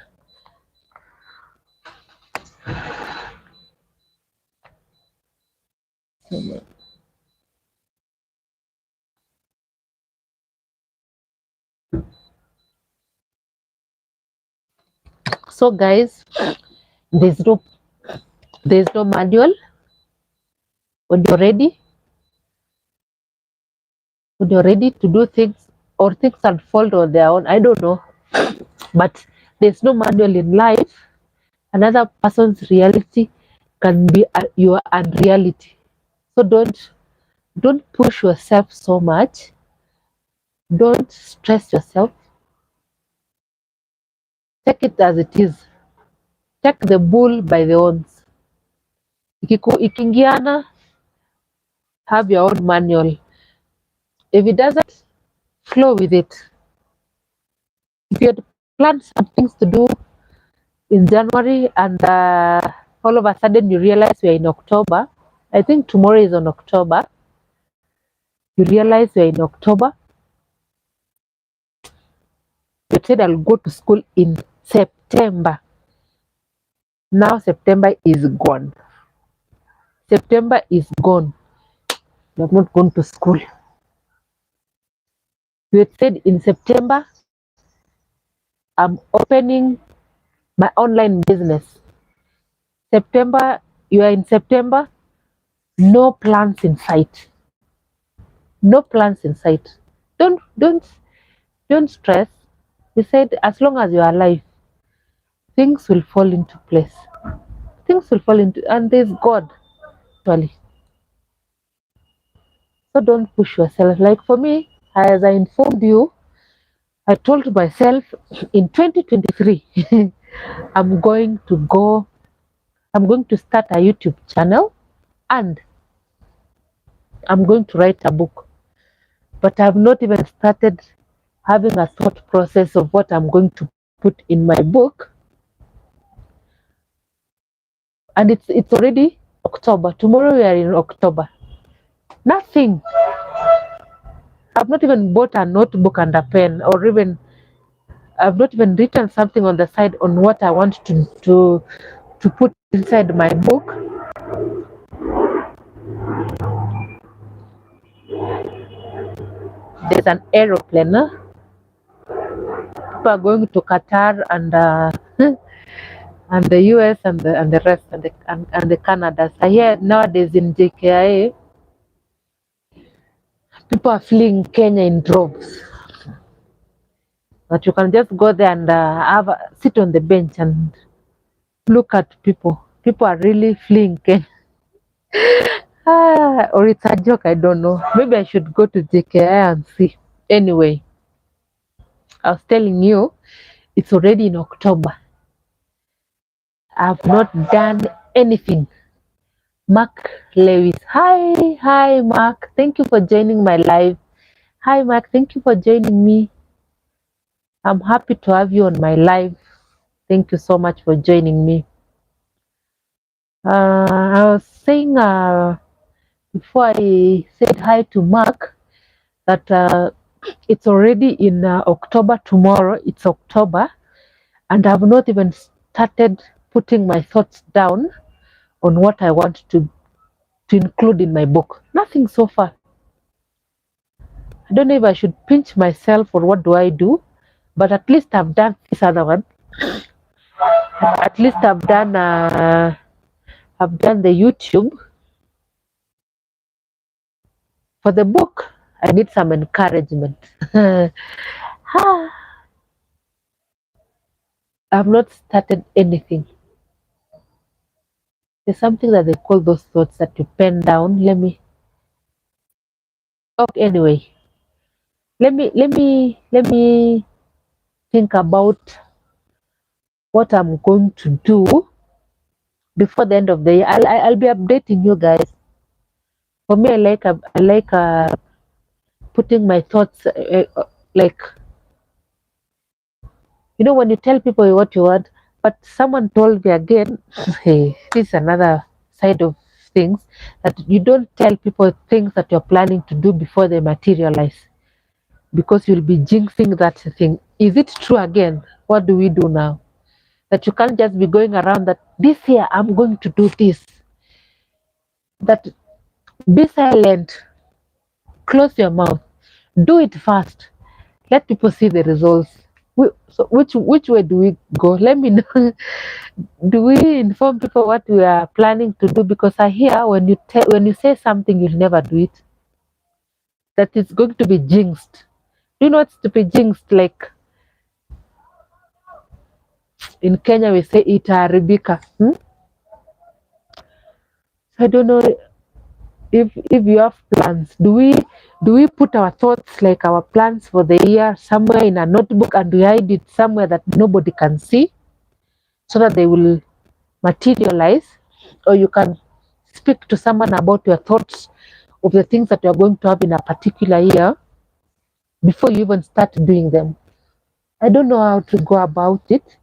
So guys, there's no there's no manual. When you're ready to do things, or things unfold on their own, I don't know. But there's no manual in life. Another person's reality can be your unreality. So don't push yourself so much. Don't stress yourself. Take it as it is. Take the bull by the horns. Ikiingiana, have your own manual. If it doesn't, flow with it. If you had planned some things to do in January and all of a sudden you realize we're in October, I think tomorrow is on October. You realize we're in October. You said I'll go to school in September. Now September is gone. September is gone. You have not gone to school. You had said in September, I'm opening my online business. September, you are in September, no plans in sight. No plans in sight. Don't stress. We said as long as you are alive, things will fall into place. Things will fall into, and there's God actually. So don't push yourself. Like for me, as I informed you, I told myself in 2023, I'm going to go, I'm going to start a YouTube channel and I'm going to write a book. But I've not even started having a thought process of what I'm going to put in my book. And it's already October. Tomorrow we are in October. Nothing. I've not even bought a notebook and a pen, or even I've not even written something on the side on what I want to put inside my book. There's an aeroplane. People are going to Qatar and and the US and the rest and the Canada. So here nowadays in JKIA, people are fleeing Kenya in droves. But you can just go there and sit on the bench and look at people. People are really fleeing Kenya. Or it's a joke, I don't know. Maybe I should go to JKI and see. Anyway, I was telling you, it's already in October. I've not done anything. Mark Lewis. Hi, Mark. Thank you for joining my live. Hi, Mark. Thank you for joining me. I'm happy to have you on my live. Thank you so much for joining me. I was saying before I said hi to Mark that it's already in October. Tomorrow it's October, and I've not even started putting my thoughts down on what I want to include in my book. Nothing so far. I don't know if I should pinch myself or what do I do, but at least I've done this other one. At least I've done the YouTube. For the book, I need some encouragement. I've not started anything. There's something that they call those thoughts that you pen down. Okay, anyway. Let me think about what I'm going to do before the end of the year. I'll be updating you guys. For me, I like putting my thoughts like, when you tell people what you want. But someone told me again, hey, this is another side of things, that you don't tell people things that you're planning to do before they materialize, because you'll be jinxing that thing. Is it true again? What do we do now? That you can't just be going around that this year I'm going to do this. That be silent, close your mouth, do it fast, let people see the results. So which way do we go? Let me know. Do we inform people what we are planning to do? Because I hear when you say something you'll never do it, that it's going to be jinxed. Do you know what's to be jinxed? Like in Kenya we say itaharibika. I don't know if you have plans. Do we put our thoughts, like our plans for the year, somewhere in a notebook, and we hide it somewhere that nobody can see, so that they will materialize? Or you can speak to someone about your thoughts of the things that you're going to have in a particular year before you even start doing them. I don't know how to go about it.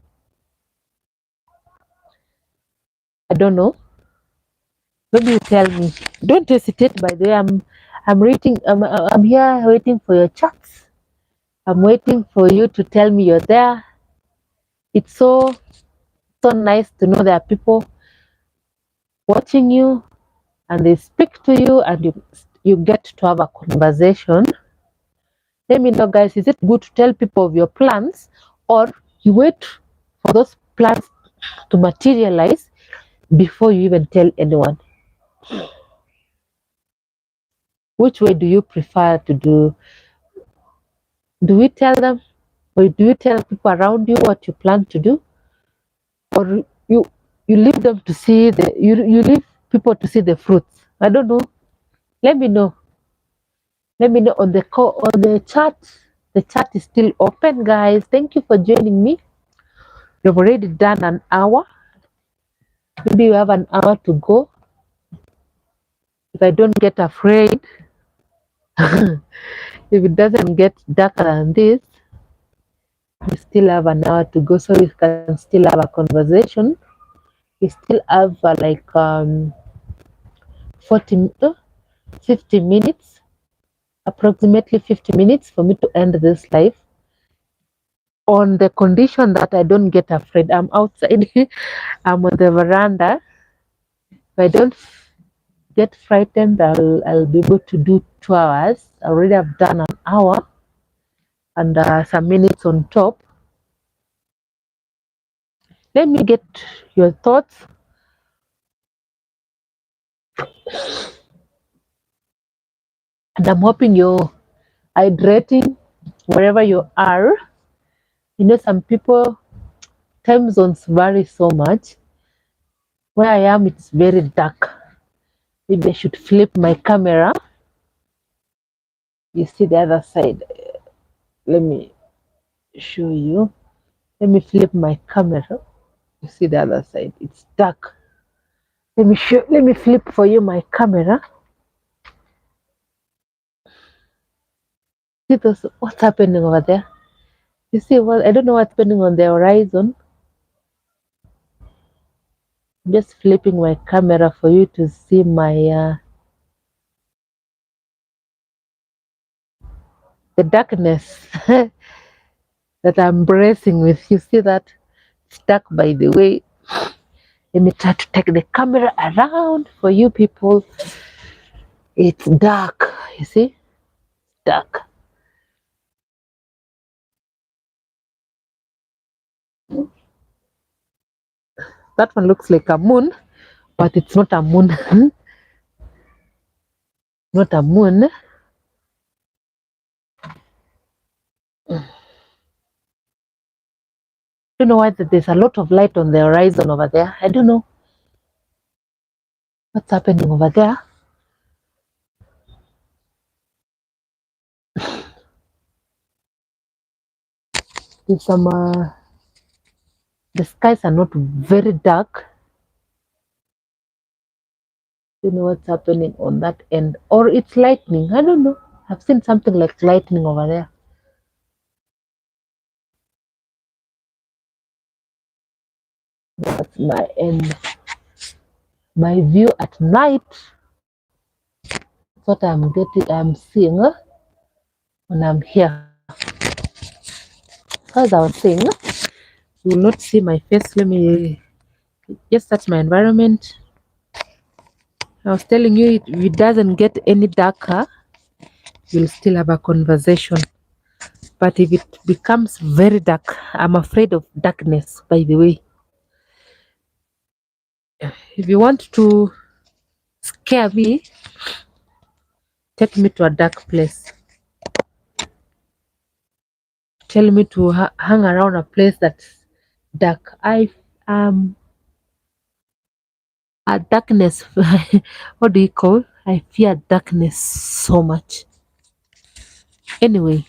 I don't know. Maybe you tell me. Don't hesitate. By the way, I'm waiting. I'm here waiting for your chats. I'm waiting for you to tell me you're there. It's so nice to know there are people watching you, and they speak to you, and you get to have a conversation. Let me know, guys. Is it good to tell people of your plans, or you wait for those plans to materialize before you even tell anyone? Which way do you prefer to do? Do we tell them, or do you tell people around you what you plan to do, or you leave them to see you leave people to see the fruits? I don't know. Let me know. Let me know on the call, on the chat. The chat is still open, guys. Thank you for joining me. We've already done an hour. Maybe you have an hour to go. If I don't get afraid, if it doesn't get darker than this, we still have an hour to go, so we can still have a conversation. We still have 40, 50 minutes, approximately 50 minutes for me to end this live, on the condition that I don't get afraid. I'm outside. I'm on the veranda. If I don't get frightened, I'll be able to do 2 hours. I already have done an hour and some minutes on top. Let me get your thoughts. And I'm hoping you're hydrating wherever you are. Some people, time zones vary so much. Where I am, it's very dark. Maybe I should flip my camera. You see the other side. Let me show you. Let me flip my camera. You see the other side, it's dark. Let me flip for you my camera. See those, what's happening over there? You see what, I don't know what's happening on the horizon. I'm just flipping my camera for you to see my the darkness that I'm bracing with. You see that? It's dark, by the way. Let me try to take the camera around for you people. It's dark. You see? Dark. That one looks like a moon, but it's not a moon. Not a moon. I don't know why there's a lot of light on the horizon over there. I don't know what's happening over there. There's some. The skies are not very dark. Don't know what's happening on that end, or it's lightning. I don't know. I've seen something like lightning over there. That's my end. My view at night. That's what I'm getting. I'm seeing when I'm here. As I was saying, you will not see my face. Let me just touch my environment. I was telling you, if it doesn't get any darker, you'll still have a conversation. But if it becomes very dark, I'm afraid of darkness, by the way. If you want to scare me, take me to a dark place. Tell me to hang around a place that's dark. I a darkness. What do you call? I fear darkness so much. Anyway,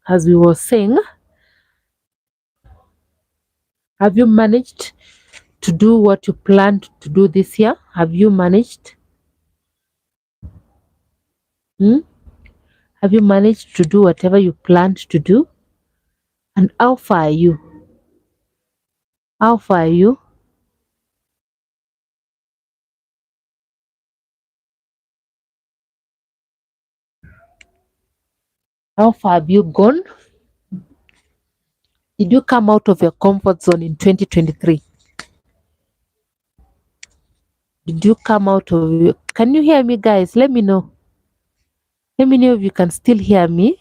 as we were saying, have you managed to do what you planned to do this year? Have you managed? Hmm? Have you managed to do whatever you planned to do? And how far are you? How far are you? How far have you gone? Did you come out of your comfort zone in 2023? Did you come out of your... Can you hear me, guys? Let me know. Let me know if you can still hear me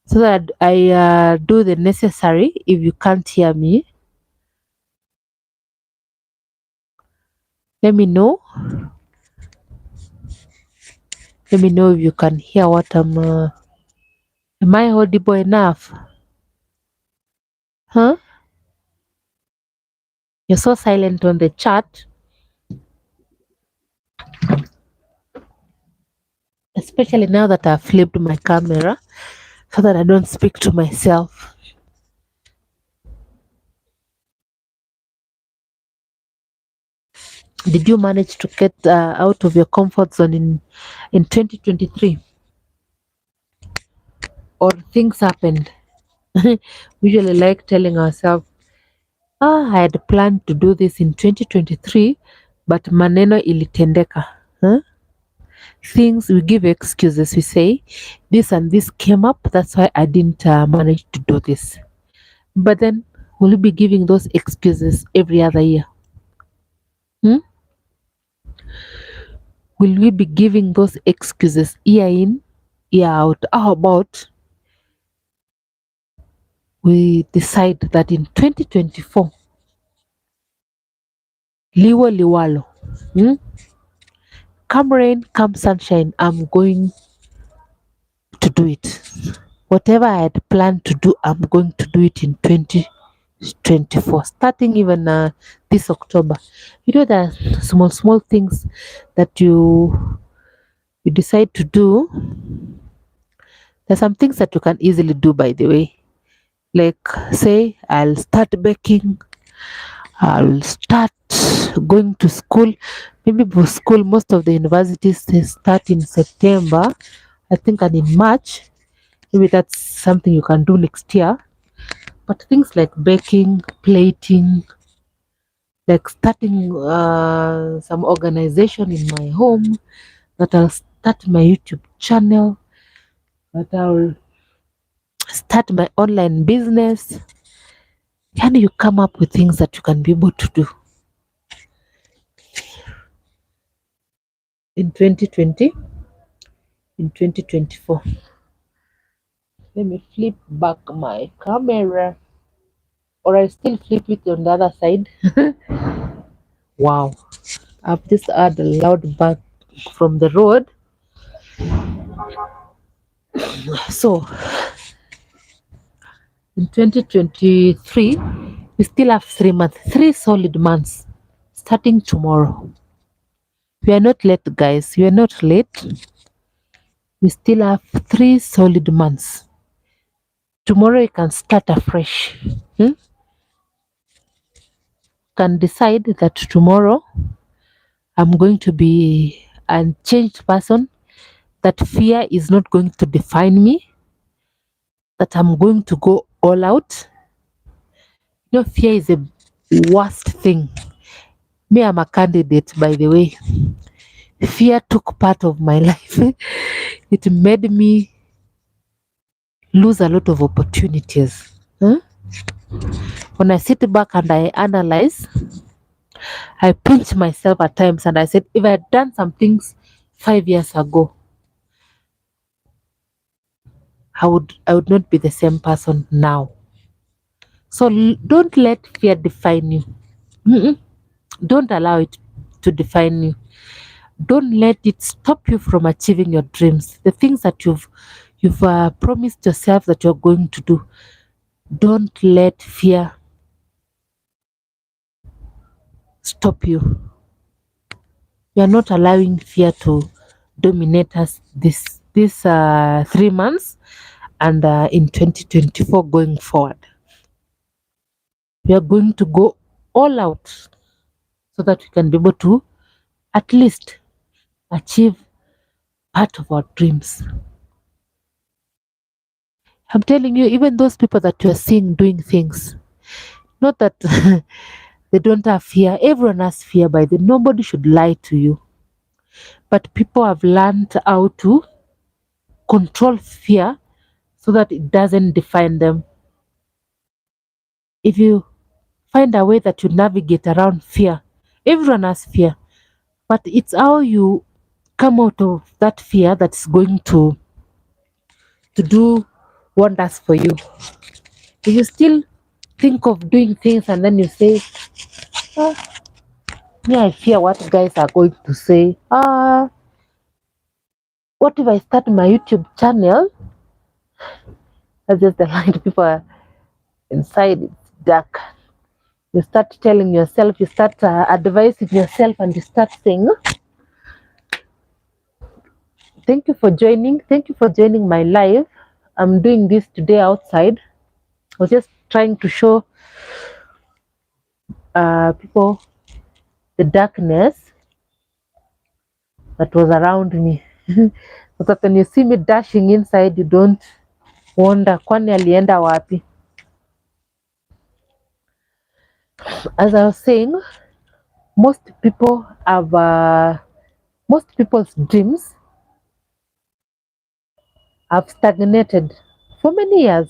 so that I do the necessary if you can't hear me. Let me know. Let me know if you can hear what I'm... am I audible enough? Huh? You're so silent on the chat. Especially now that I've flipped my camera so that I don't speak to myself. Did you manage to get out of your comfort zone in 2023? Or things happened? We usually like telling ourselves, I had planned to do this in 2023, but maneno ilitendeka. Huh? Things, we give excuses. We say, this and this came up, that's why I didn't manage to do this. But then, will you be giving those excuses every other year? Hmm? Will we be giving those excuses year in, year out? How about we decide that in 2024, liwo liwalo, come rain, come sunshine, I'm going to do it. Whatever I had planned to do, I'm going to do it in 2024, starting even this October. You know, there are small things that you decide to do. There's some things that you can easily do, by the way. Like, say, I'll start baking. I'll start going to school. Maybe school, most of the universities they start in September, I think, and in March. Maybe that's something you can do next year. But things like baking, plating, like starting some organization in my home, that I'll start my YouTube channel, that I'll start my online business. Can you come up with things that you can be able to do in 2020, in 2024? Let me flip back my camera, or I still flip it on the other side. Wow, I've just heard a loud bang from the road. So in 2023, we still have 3 months, 3 solid months, starting tomorrow. We are not late, guys. We are not late. We still have 3 solid months. Tomorrow you can start afresh. Hmm? Can decide that tomorrow I'm going to be a changed person, that fear is not going to define me, that I'm going to go all out. You know, fear is the worst thing. Me, I'm a candidate, by the way. Fear took part of my life. It made me lose a lot of opportunities. Huh? When I sit back and I analyze, I pinch myself at times and I said, if I had done some things 5 years ago, I would not be the same person now. So don't let fear define you. Mm-mm. Don't allow it to define you. Don't let it stop you from achieving your dreams. The things that you've promised yourself that you're going to do. Don't let fear stop you. We are not allowing fear to dominate us this 3 months and in 2024 going forward. We are going to go all out so that we can be able to at least achieve part of our dreams. I'm telling you, even those people that you're seeing doing things, not that they don't have fear. Everyone has fear by the nobody should lie to you. But people have learned how to control fear so that it doesn't define them. If you find a way that you navigate around fear, everyone has fear, but it's how you come out of that fear that's going to do wonders for you. If you still think of doing things and then you say, ah, me, I fear what guys are going to say. What if I start my YouTube channel? That's just the light. People are inside, it's dark. You start telling yourself, you start advising yourself, and you start saying, thank you for joining. Thank you for joining my live. I'm doing this today outside. I was just trying to show people the darkness that was around me. So that when you see me dashing inside, you don't wonder, kwani alienda wapi? As I was saying, most people have most people's dreams have stagnated for many years.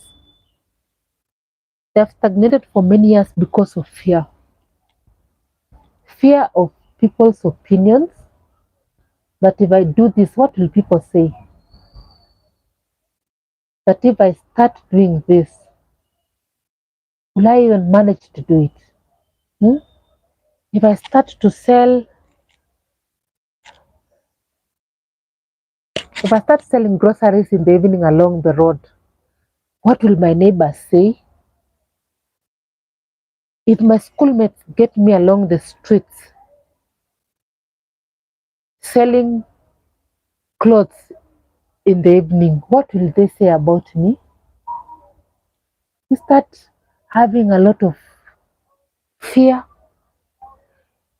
They have stagnated for many years because of fear. Fear of people's opinions, that if I do this, what will people say? That if I start doing this, will I even manage to do it? Hmm? If I start to sell, if I start selling groceries in the evening along the road, what will my neighbors say? If my schoolmates get me along the streets selling clothes in the evening, what will they say about me? You start having a lot of fear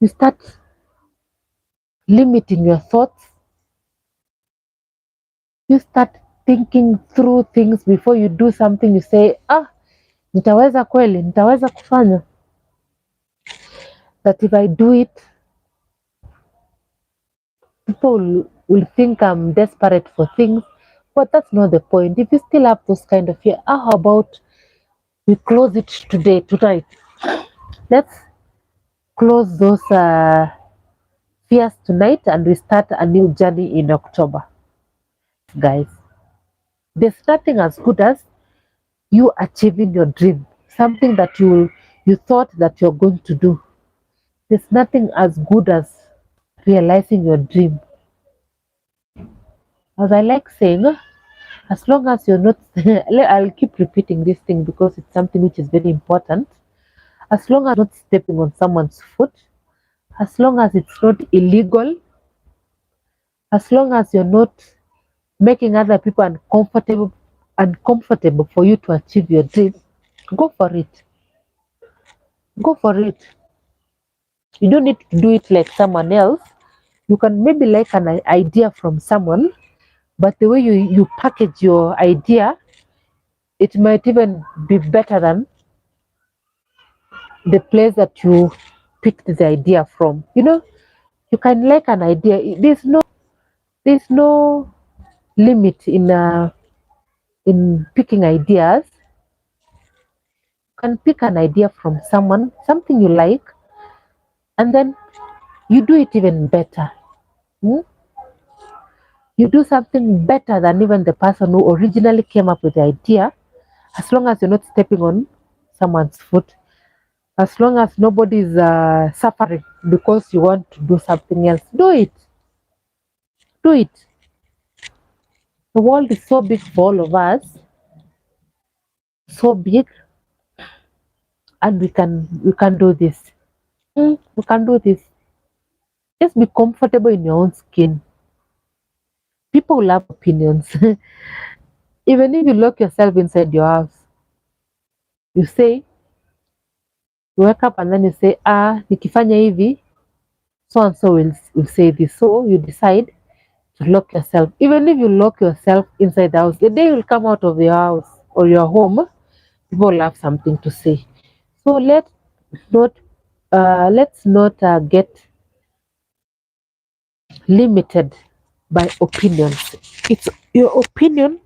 You start limiting your thoughts. You start thinking through things before you do something. You say, ah, nitaweza kweli, nitaweza kufanya. That if I do it, people will think I'm desperate for things. But that's not the point. If you still have those kind of fear, how about we close it today, tonight? Let's close those fears tonight and we start a new journey in October. Guys, there's nothing as good as you achieving your dream, something that you thought that you're going to do. There's nothing as good as realizing your dream. As I like saying, as long as you're not, I'll keep repeating this thing because it's something which is very important. As long as you're not stepping on someone's foot, as long as it's not illegal, as long as you're not making other people uncomfortable for you to achieve your dream, go for it. Go for it. You don't need to do it like someone else. You can maybe like an idea from someone, but the way you package your idea, it might even be better than the place that you picked the idea from. You can like an idea. There's no limit in picking ideas. You can pick an idea from someone, something you like, and then you do it even better. Hmm? You do something better than even the person who originally came up with the idea, as long as you're not stepping on someone's foot, as long as nobody's suffering because you want to do something else. Do it. Do it. The world is so big for all of us, so big, and we can do this. We can do this. Just be comfortable in your own skin. People will have opinions. Even if you lock yourself inside your house, you say, you wake up and then you say, nikifanya hivi, so and so will say this. So you decide to lock yourself. Even if you lock yourself inside the house, the day you come out of your house or your home, people will have something to say. So not let's not get limited by opinions. It's your opinion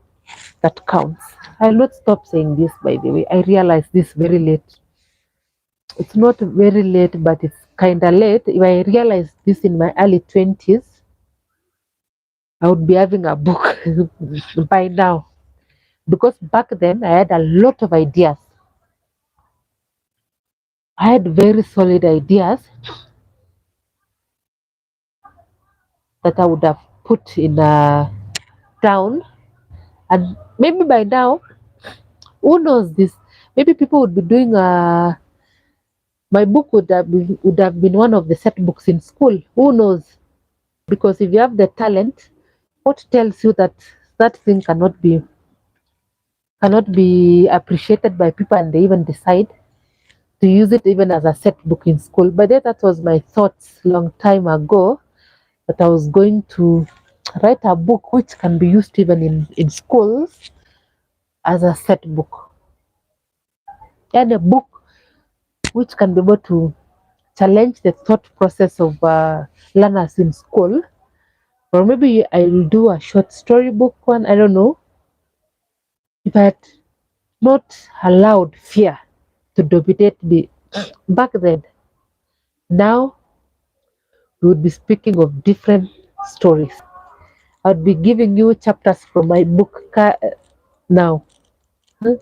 that counts. I'll not stop saying this, by the way. I realize this very late. It's not very late, but it's kind of late. If I realized this in my early 20s, I would be having a book by now. Because back then, I had a lot of ideas. I had very solid ideas that I would have put in down. And maybe by now, who knows this? Maybe people would be doing my book would have been one of the set books in school. Who knows? Because if you have the talent, what tells you that that thing cannot be appreciated by people and they even decide to use it even as a set book in school? But then that was my thoughts long time ago, that I was going to write a book which can be used even in schools as a set book, and a book which can be able to challenge the thought process of learners in school. Or maybe I'll do a short story book one. I don't know. If I had not allowed fear to dominate me back then, now we would be speaking of different stories. I'd be giving you chapters from my book now. Huh?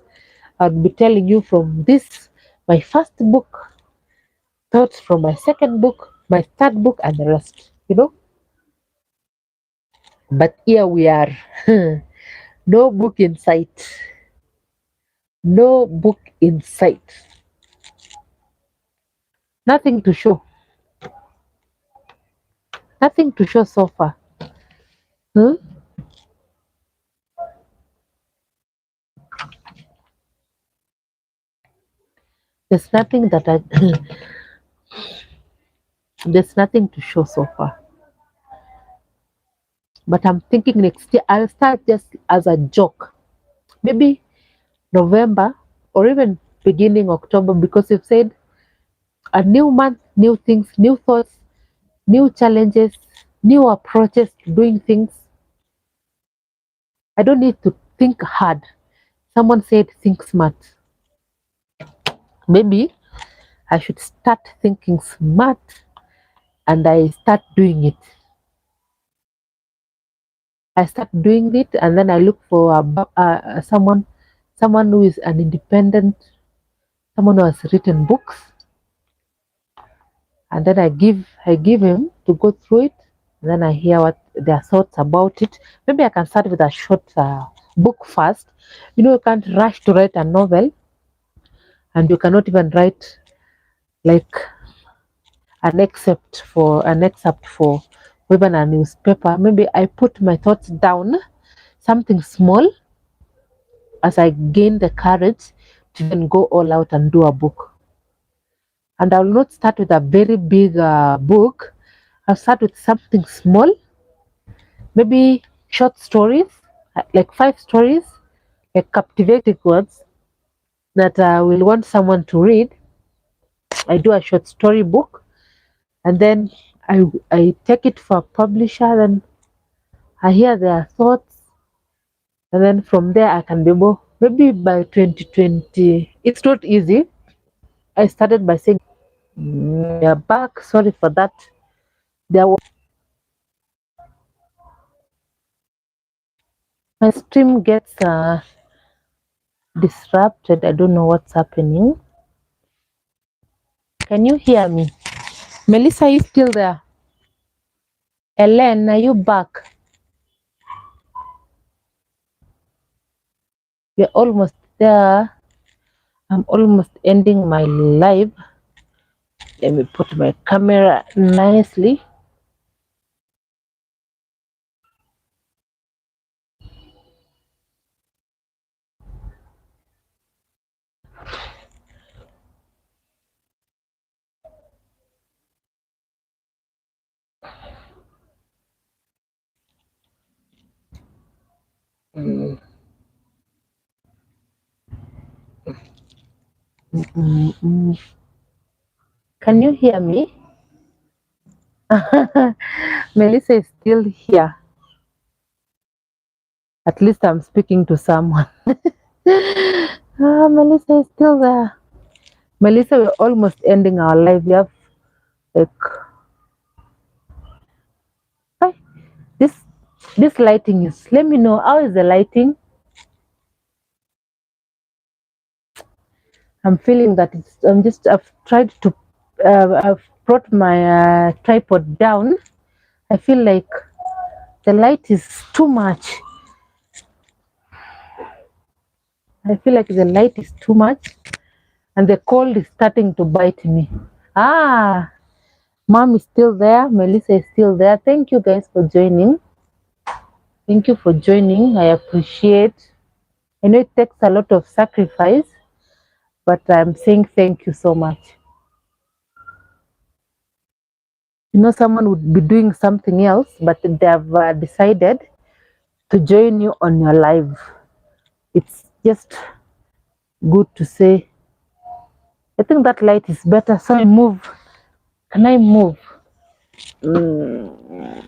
I'd be telling you from this, my first book, thoughts from my second book, my third book, and the rest. But here we are. No book in sight. No book in sight. Nothing to show. Nothing to show so far. Huh? There's nothing that I There's nothing to show so far. But I'm thinking next year I'll start just as a joke. Maybe November or even beginning October, because you've said a new month, new things, new thoughts, new challenges, new approaches to doing things. I don't need to think hard. Someone said think smart. Maybe I should start thinking smart and I start doing it. I start doing it and then I look for someone who is an independent, someone who has written books, and then I give him to go through it. And then I hear what their thoughts about it. Maybe I can start with a short book first. You can't rush to write a novel, and you cannot even write like an excerpt for even a newspaper. Maybe I put my thoughts down, something small, as I gain the courage to then go all out and do a book. And I will not start with a very big book. I'll start with something small, maybe short stories, like 5 stories, like captivating words that I will want someone to read. I do a short story book, and then I take it for a publisher, and I hear their thoughts, and then from there I can be able. Maybe by 2020, it's not easy. I started by saying, "Yeah, back. Sorry for that." There was my stream gets disrupted. I don't know what's happening. Can you hear me? Melissa, are you still there? Ellen, are you back? We're almost there. I'm almost ending my live. Let me put my camera nicely. Mm, mm, mm. Can you hear me? Melissa is still here. At least I'm speaking to someone. Melissa is still there. Melissa, we're almost ending our live. We have like hi, this this lighting is. Let me know how is the lighting. I'm feeling that I've tried to. I've brought my tripod down. I feel like the light is too much. I feel like the light is too much, and the cold is starting to bite me. Ah, Mom is still there. Melissa is still there. Thank you guys for joining. Thank you for joining. I appreciate. I know it takes a lot of sacrifice, but I'm saying thank you so much. Someone would be doing something else, but they have decided to join you on your live. It's just good to say, I think that light is better, so I move. Can I move? Mm,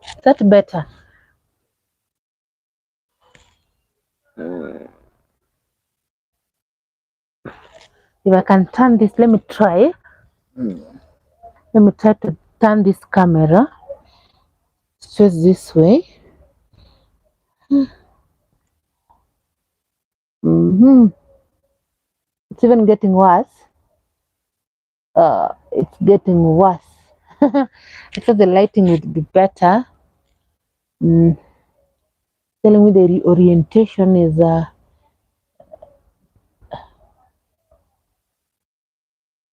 is that better? If I can turn this, let me try. Let me try to turn this camera straight this way. Hmm. It's even getting worse. It's getting worse. I thought the lighting would be better. Mm, telling me the orientation is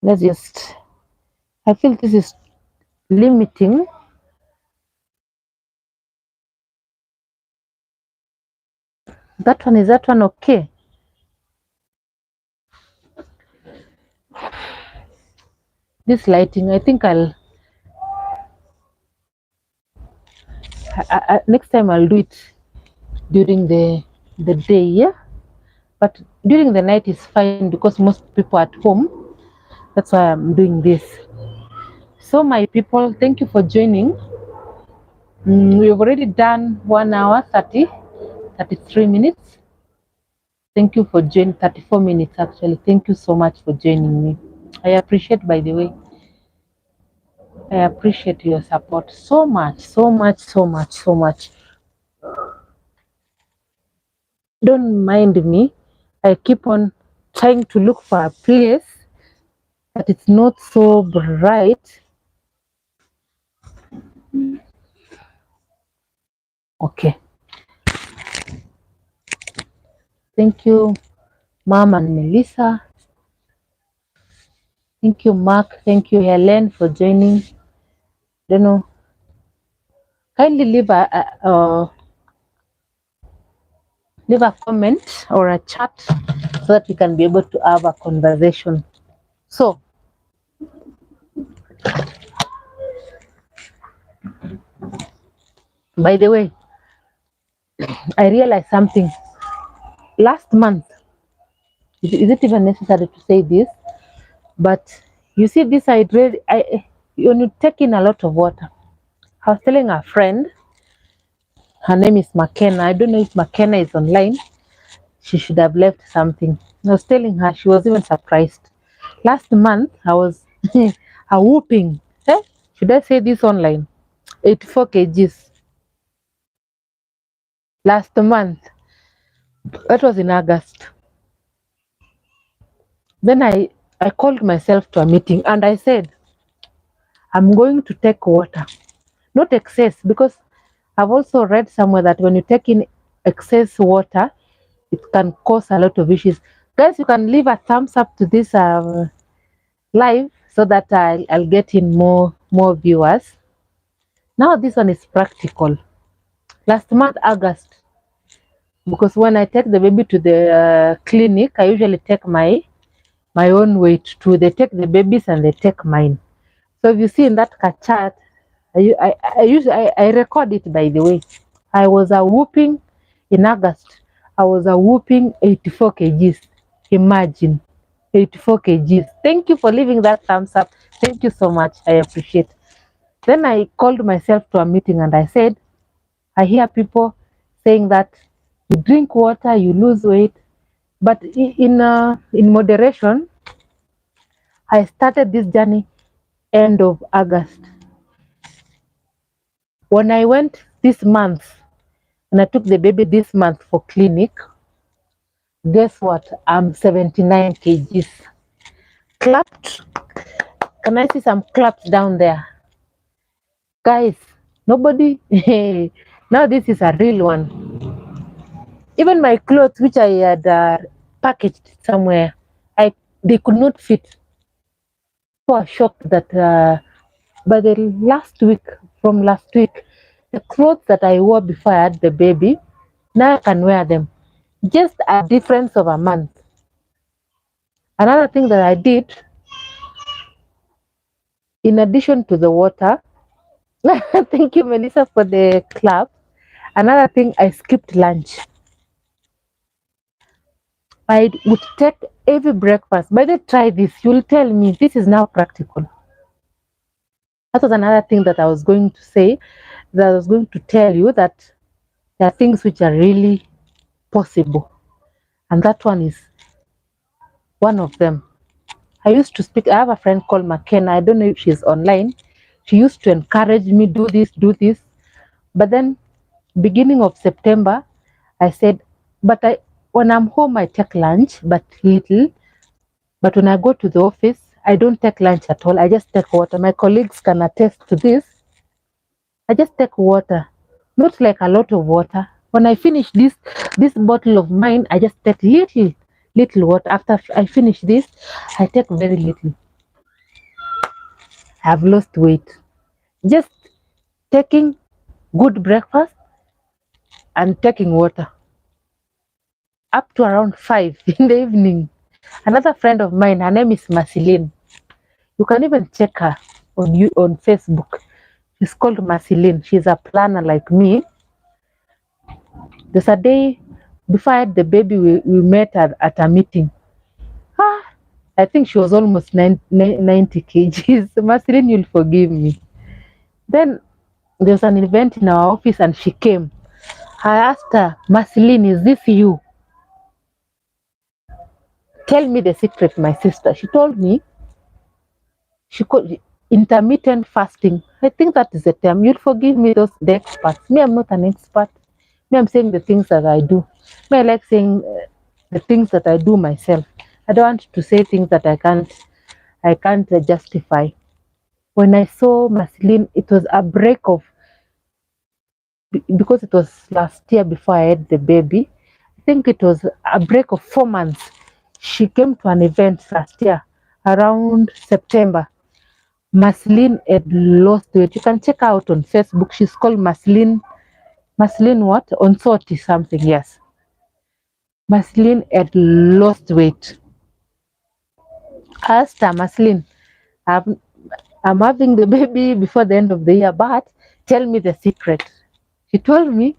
let's just. I feel this is limiting. That one, is that one okay? This lighting, I think next time I'll do it during the day, yeah. But during the night is fine because most people at home. That's why I'm doing this. So my people, thank you for joining. We've already done 1 hour 33 minutes. Thank you for joining. 34 minutes actually. Thank you so much for joining me. I appreciate, by the way, I appreciate your support so much, so much, so much, so much. Don't mind me. I keep on trying to look for a place that it's not so bright. Okay. Thank you, Mom and Melissa. Thank you, Mark. Thank you, Helen, for joining. Don't know. Kindly leave a comment or a chat so that we can be able to have a conversation. So, by the way, I realized something last month. Is it even necessary to say this? But you see, this when you take in a lot of water. I was telling a friend, her name is McKenna. I don't know if McKenna is online. She should have left something. I was telling her, she was even surprised. Last month, I was a whooping. Eh? Should I say this online? 84 kgs. Last month, that was in August. Then I called myself to a meeting and I said, I'm going to take water, not excess, because I've also read somewhere that when you take in excess water, it can cause a lot of issues. Guys, you can leave a thumbs up to this live so that I'll get in more viewers. Now this one is practical. Last month, August, because when I take the baby to the clinic, I usually take my own weight too. They take the babies and they take mine. So if you see in that chart, I record it, by the way. I was a whooping in August. I was a whooping 84 kgs. Imagine 84 kgs. Thank you for leaving that thumbs up. Thank you so much. I appreciate. Then I called myself to a meeting and I said, I hear people saying that you drink water, you lose weight, but in moderation. I started this journey end of August. When I went this month, and I took the baby this month for clinic, guess what? I'm 79 kgs. Clapped. Can I see some claps down there? Guys, nobody. Now this is a real one. Even my clothes, which I had packaged somewhere, they could not fit. So I was shocked that by the from last week, the clothes that I wore before I had the baby, now I can wear them. Just a difference of a month. Another thing that I did, in addition to the water, thank you, Melissa, for the clap. Another thing, I skipped lunch. I would take every breakfast. By the try this, you'll tell me this is now practical. That was another thing that I was going to say, that I was going to tell you that there are things which are really possible. And that one is one of them. I used to speak, I have a friend called McKenna. I don't know if she's online. She used to encourage me, do this, do this. But then, beginning of September, I said, but when I'm home, I take lunch, but little. But when I go to the office, I don't take lunch at all. I just take water. My colleagues can attest to this. I just take water, not like a lot of water. When I finish this bottle of mine, I just take little water. After I finish this, I take very little. I've lost weight. Just taking good breakfast and taking water up to around 5 in the evening. Another friend of mine, her name is Marceline. You can even check her on Facebook. She's called Marceline. She's a planner like me. There's a day before I had the baby, we met at a meeting. Ah, I think she was almost 90 kgs. Marceline, you'll forgive me. Then there was an event in our office and she came. I asked her, Marceline, is this you? Tell me the secret, my sister. She told me she called intermittent fasting. I think that is the term. You'll forgive me, the experts. Me, I'm not an expert. Me, I'm saying the things that I do. Me, I like saying the things that I do myself. I don't want to say things that I can't justify. When I saw Marceline, it was a break of because it was last year before I had the baby. I think it was a break of 4 months. She came to an event last year around September. Marceline had lost weight. You can check her out on Facebook. She's called Marceline. Marceline what? On Soti something. Yes. Marceline had lost weight. I asked her, Marceline, I'm, I'm having the baby before the end of the year, but tell me the secret. She told me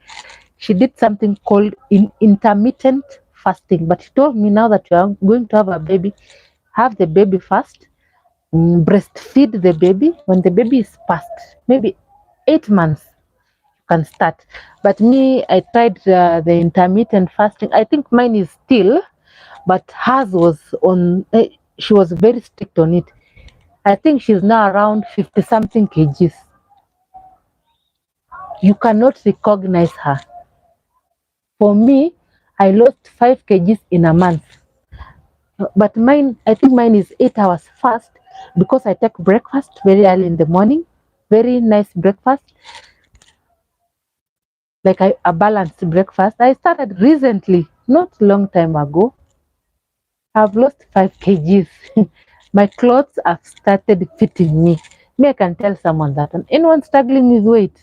she did something called intermittent fasting. But she told me now that you are going to have a baby, have the baby first, breastfeed the baby. When the baby is past maybe 8 months, you can start. But me, I tried the intermittent fasting. I think mine is still, but hers was on. She was very strict on it. I think she's now around 50 something kgs. You cannot recognize her. For me, I lost 5 kgs in a month. But mine, I think mine is 8 hours fast because I take breakfast very early in the morning, very nice breakfast, like a balanced breakfast. I started recently, not long time ago. I've lost 5 kgs. My clothes have started fitting me. Me, I can tell someone that. And anyone struggling with weight,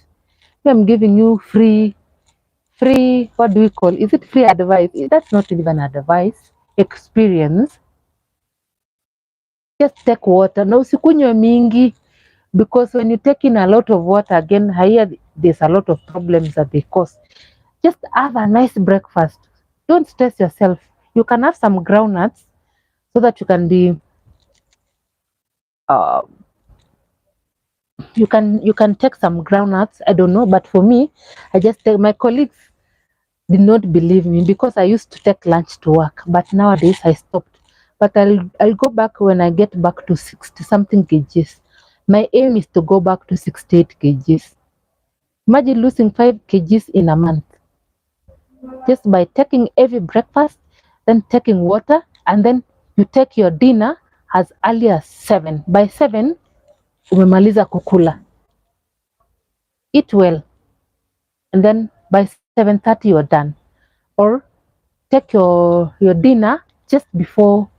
me, I'm giving you free, what do we call, is it free advice? That's not even advice, experience. Just take water na usikunywe mingi, because when you take in a lot of water, again here there's a lot of problems that they cause. Just have a nice breakfast. Don't stress yourself. You can have some groundnuts so that you can be uh, you can take some groundnuts. I don't know, but for me, I just take. My colleagues did not believe me because I used to take lunch to work, but nowadays I stopped. But I'll go back when I get back to 60 something kgs. My aim is to go back to 68 kgs. Imagine losing 5 kgs in a month just by taking every breakfast, then taking water, and then you take your dinner as early as 7. By 7, umemaliza kukula. Eat well, and then by 7:30 you're done. Or take your dinner just before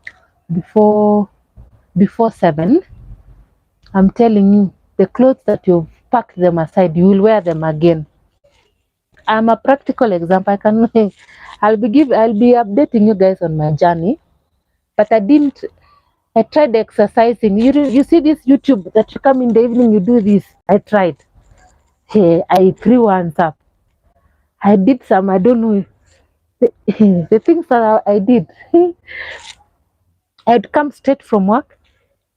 before 7. I'm telling you, the clothes that you've packed them aside, you will wear them again. I'm a practical example. I'll be updating you guys on my journey. But I tried exercising. You see this YouTube that you come in the evening, you do this. I tried. Hey, I threw hands up. I did some, I don't know. The things that I did. I'd come straight from work.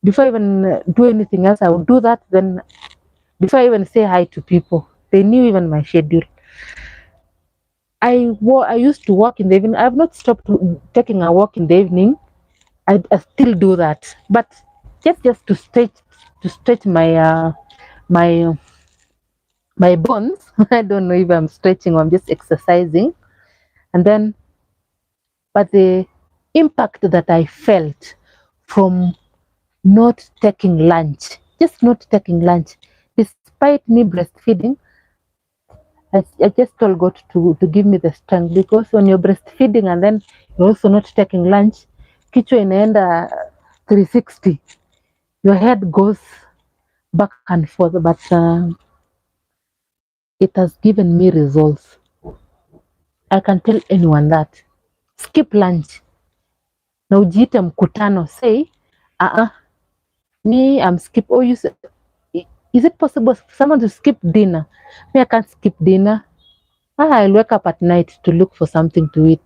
Before I even do anything else, I would do that. Then before I even say hi to people, they knew even my schedule. I used to walk in the evening. I've not stopped taking a walk in the evening. I still do that, but just to stretch my my bones. I don't know if I'm stretching or I'm just exercising. And then, but the impact that I felt from not taking lunch, just not taking lunch, despite me breastfeeding, I just told God to give me the strength, because when you're breastfeeding and then you're also not taking lunch, kichwa inaenda 360. Your head goes back and forth, but it has given me results. I can tell anyone that. Skip lunch na ujiite mkutano, say Me, I'm skip. Oh, is it possible for someone to skip dinner? Me, I can't skip dinner. I'll wake up at night to look for something to eat.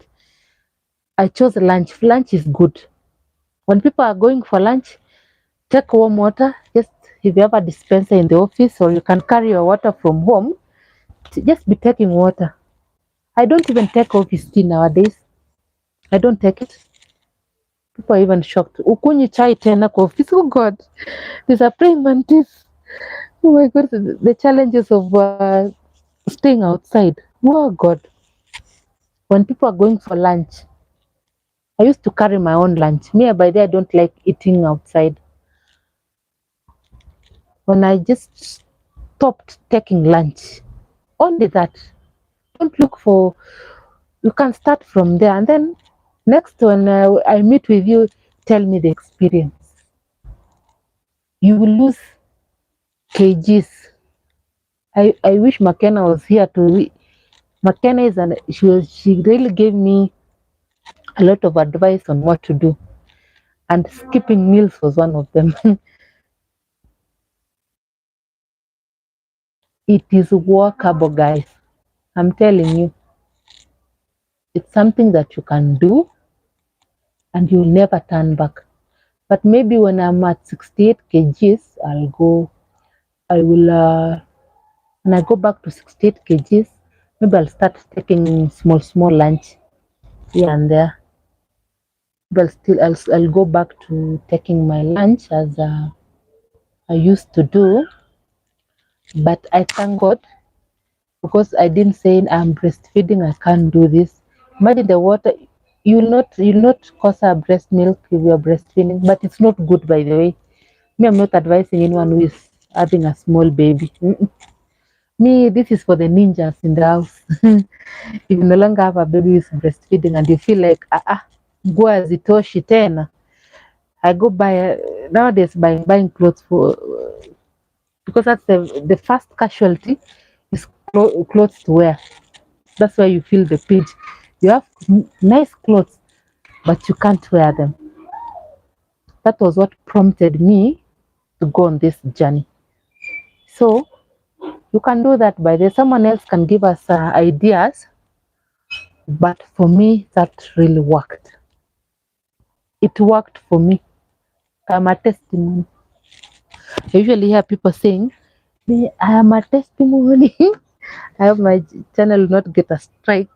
I chose lunch. Lunch is good. When people are going for lunch, take warm water. Just if you have a dispenser in the office, or you can carry your water from home, just be taking water. I don't even take office tea nowadays. I don't take it. People are even shocked. Ukunywi chai tena kwa office. Oh God, these are praying mantis. Oh my God, the challenges of staying outside. Oh God, when people are going for lunch, I used to carry my own lunch. Me, by the I don't like eating outside. When I just stopped taking lunch, only that. Don't look for. You can start from there, and then next when I meet with you, tell me the experience. You will lose kgs. I wish McKenna was here to. McKenna is she really gave me a lot of advice on what to do, and skipping meals was one of them. It is workable, guys. I'm telling you, it's something that you can do, and you'll never turn back. But maybe when I'm at 68 kgs, I will, when I go back to 68 kgs, maybe I'll start taking small lunch here and there. But still, I'll go back to taking my lunch as I used to do. But I thank God because I didn't say I'm breastfeeding, I can't do this. Imagine the water, you'll not cause a breast milk if you're breastfeeding, but it's not good, by the way. Me, I'm not advising anyone who is having a small baby. Me, this is for the ninjas in the house. If you no longer have a baby who's breastfeeding and you feel like go azitoshi tena, I go buy nowadays buying clothes for because that's the first casualty is clothes to wear. That's why you feel the pinch. You have nice clothes, but you can't wear them. That was what prompted me to go on this journey. So you can do that by the someone else can give us ideas, but for me that really worked. It worked for me. I'm a testimony. I usually hear people saying, "Me, I am a testimony." I hope my channel will not get a strike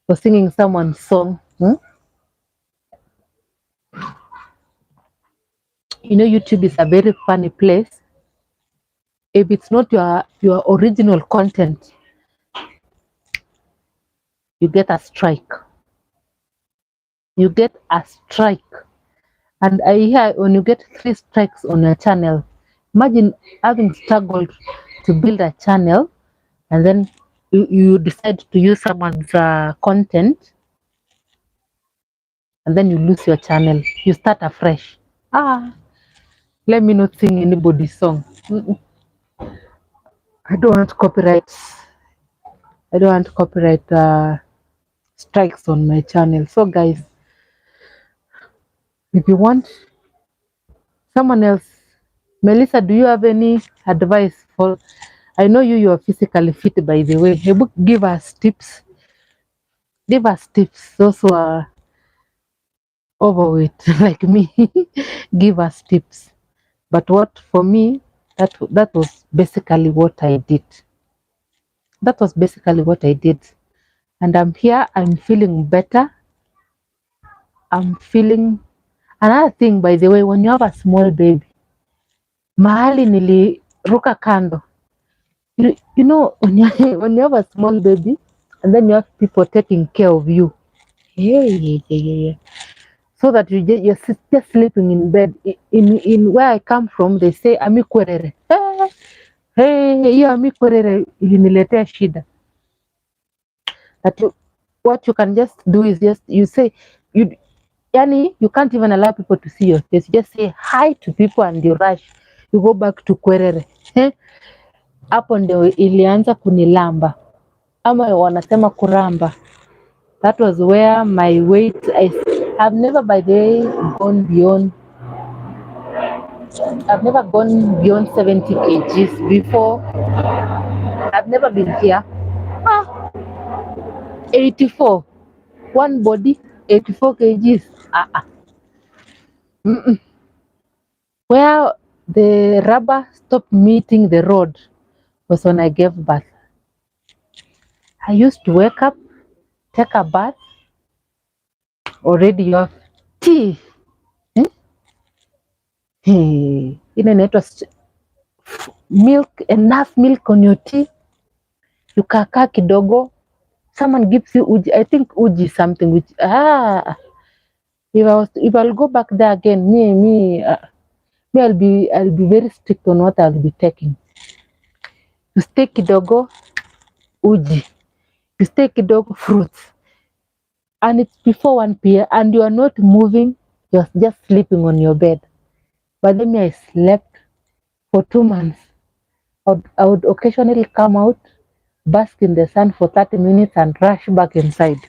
for singing someone's song. You know, YouTube is a very funny place. If it's not your original content, you get a strike. You get a strike. And I hear when you get 3 strikes on your channel, imagine having struggled to build a channel and then you decide to use someone's content and then you lose your channel. You start afresh. Let me not sing anybody's song. I don't want copyrights. I don't want copyright strikes on my channel. So guys, if you want someone else, Melissa, do you have any advice for? I know you are physically fit, by the way. Give us tips. Give us tips. Those who are overweight like me, give us tips. But what for me, that was basically what I did. That was basically what I did. And I'm here. I'm feeling better. I'm feeling. Another thing, by the way, when you have a small baby, mahali niliruka kando. You know, when you have a small baby and then you have people taking care of you, yeah. So that you're just sleeping in bed. In where I come from, they say amikwerere. Hey, hiyo amikwerere iliniletea shida. That what you can just do is just you say you can't even allow people to see your face. You just say hi to people and you rush. You go back to kwerere. Hapo ndio ilianza kunilamba ama wanasema kuramba. That was where my weight I have never by the way gone beyond I've never gone beyond 70 kgs before. I've never been here. Ah, 84. One body, 84 kgs. Mm-mm. Where the rubber stopped meeting the road was when I gave birth. I used to wake up, take a bath, already you have tea. Hmm? Hey, inaitwa milk, enough milk on your tea. Ukakaa kidogo, someone gives you uji. I think uji is something which if I'll go back there again, I'll be very strict on what I'll be taking. You stay kidogo uji, you stay kidogo fruits, and it's before 1 p.m. and you are not moving, you're just sleeping on your bed. But then I slept for 2 months. I would occasionally come out, bask in the sun for 30 minutes, and rush back inside.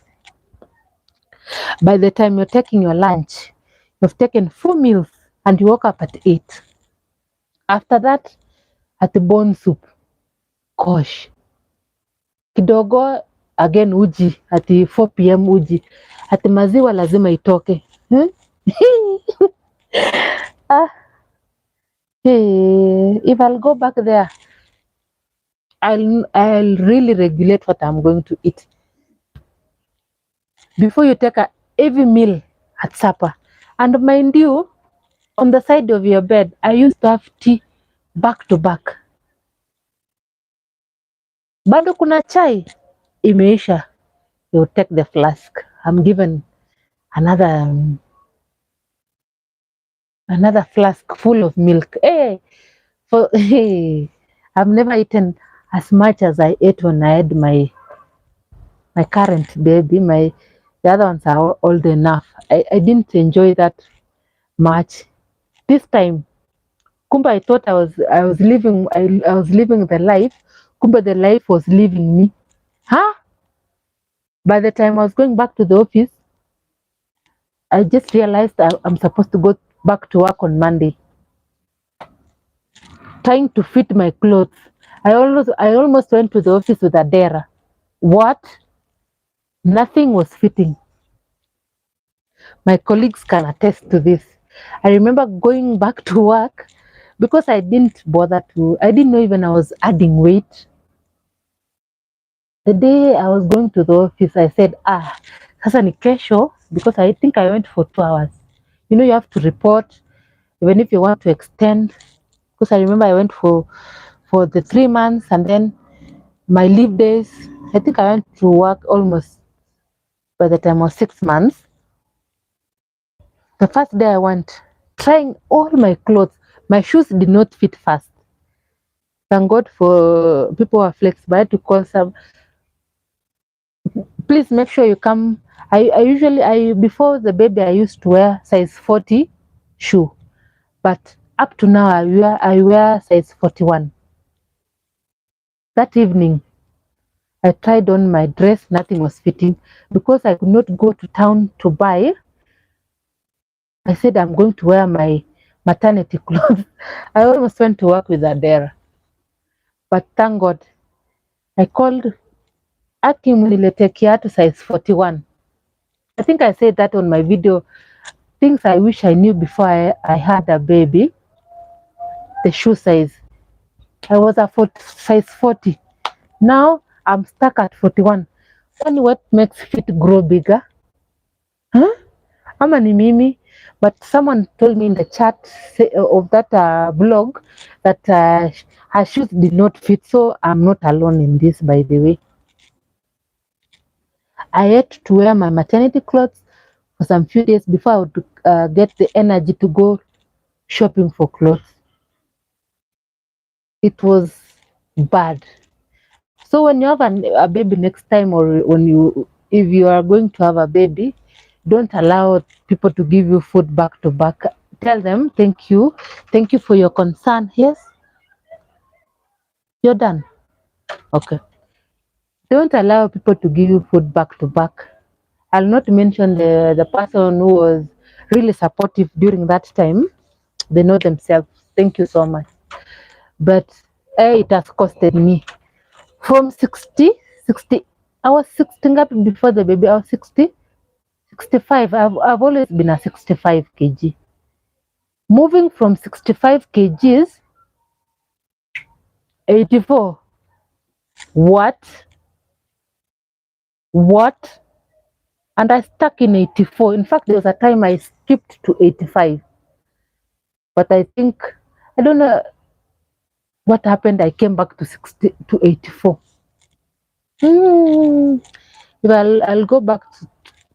By the time you're taking your lunch, you've taken 4 meals and you woke up at 8. After that, at the bone soup, kosh. Kidogo, again uji, at the 4 p.m. uji. At the maziwa lazima itoke. Ah, hey, if I'll go back there, I'll really regulate what I'm going to eat. Before you take a heavy meal at supper. And mind you, on the side of your bed, I used to have tea back to back. Bado kuna chai imeisha, you take the flask. I'm given another flask full of milk. Hey, I've never eaten as much as I ate when I had my current baby. The other ones are old enough. I didn't enjoy that much. This time, kumba, I thought I was living the life. Kumba, the life was leaving me. Huh? By the time I was going back to the office, I just realized I'm supposed to go back to work on Monday. Trying to fit my clothes. I almost went to the office with a dera. What? Nothing was fitting. My colleagues can attest to this. I remember going back to work because I didn't know even I was adding weight. The day I was going to the office, I said, sasa ni kesho, because I think I went for 2 hours. You know, you have to report, even if you want to extend. Because I remember I went for the 3 months, and then my leave days, I think I went to work almost by the time of 6 months. The first day I went, trying all my clothes, my shoes did not fit fast. Thank God for people who are flexible. I had to call some. Please make sure you come. Before the baby, I used to wear size 40 shoe, but up to now I wear size 41. That evening, I tried on my dress, nothing was fitting. Because I could not go to town to buy, I said I'm going to wear my maternity clothes. I almost went to work with Adera. But thank God, I called Akim Niletekia to size 41. I think I said that on my video. Things I wish I knew before I had a baby. The shoe size. I was at size 40. Now I'm stuck at 41. Funny, what makes feet grow bigger? Huh? Ama ni mimi? But someone told me in the chat of that blog that her shoes did not fit. So I'm not alone in this, by the way. I had to wear my maternity clothes for some few days before I would get the energy to go shopping for clothes. It was bad. So when you have a baby next time, or if you are going to have a baby, don't allow people to give you food back to back. Tell them thank you for your concern. Yes, you're done. Okay. Don't allow people to give you food back to back. I'll not mention the person who was really supportive during that time. They know themselves. Thank you so much. But it has costed me from 60. I was 60 before the baby. I was 60, 65. I've always been a 65 kg. Moving from 65 kgs, 84. What? What? And I stuck in 84. In fact, there was a time I skipped to 85. But I think, I don't know what happened. I came back to 60 to 84. Hmm. If I'll go back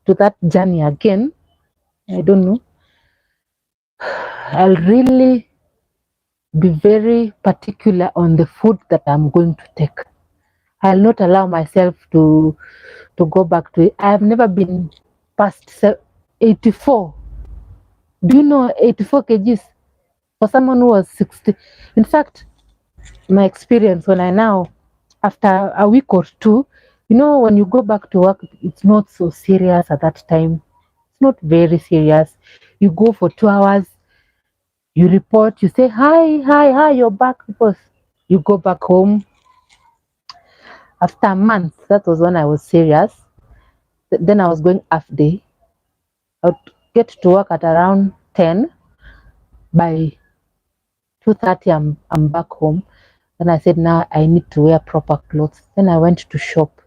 to that journey again, I don't know. I'll really be very particular on the food that I'm going to take. I'll not allow myself to go back to it. I have never been past 84. Do you know 84 kgs for someone who was 60? In fact, my experience when I now, after a week or two, when you go back to work, it's not so serious at that time. It's not very serious. You go for 2 hours, you report, you say, hi, hi, hi, you're back. Because you go back home. After a month, that was when I was serious. Then I was going half day. I would get to work at around 10. By 2:30, I'm back home. Then I said, now I need to wear proper clothes. Then I went to shop.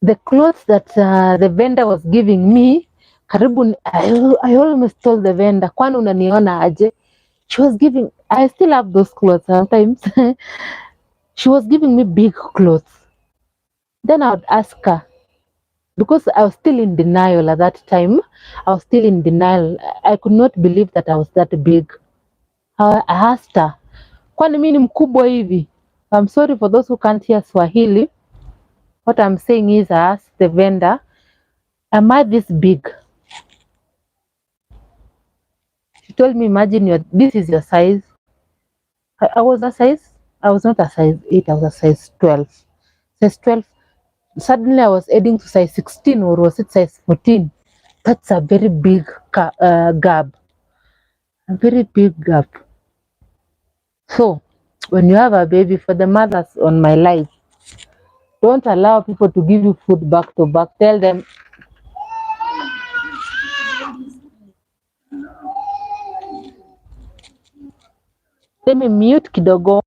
The clothes that the vendor was giving me, karibu, I almost told the vendor, kwani unaniona aje? She was giving, I still have those clothes sometimes. She was giving me big clothes. Then I would ask her, because I was still in denial at that time. I was still in denial. I could not believe that I was that big. I asked her, kwani mimi ni mkubwa hivi? I'm sorry for those who can't hear Swahili. What I'm saying is, I asked the vendor, am I this big? She told me, imagine this is your size. I was a size, I was not a size 8, I was a size 12. Size 12. Suddenly I was heading to size 16, or was it size 14? That's a very big gap. A very big gap. So, when you have a baby, for the mothers on my life, don't allow people to give you food back to back. Tell them, let me mute kidogo.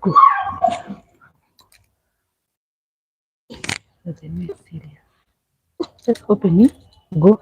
Go. Let me serious. Just open it. Go.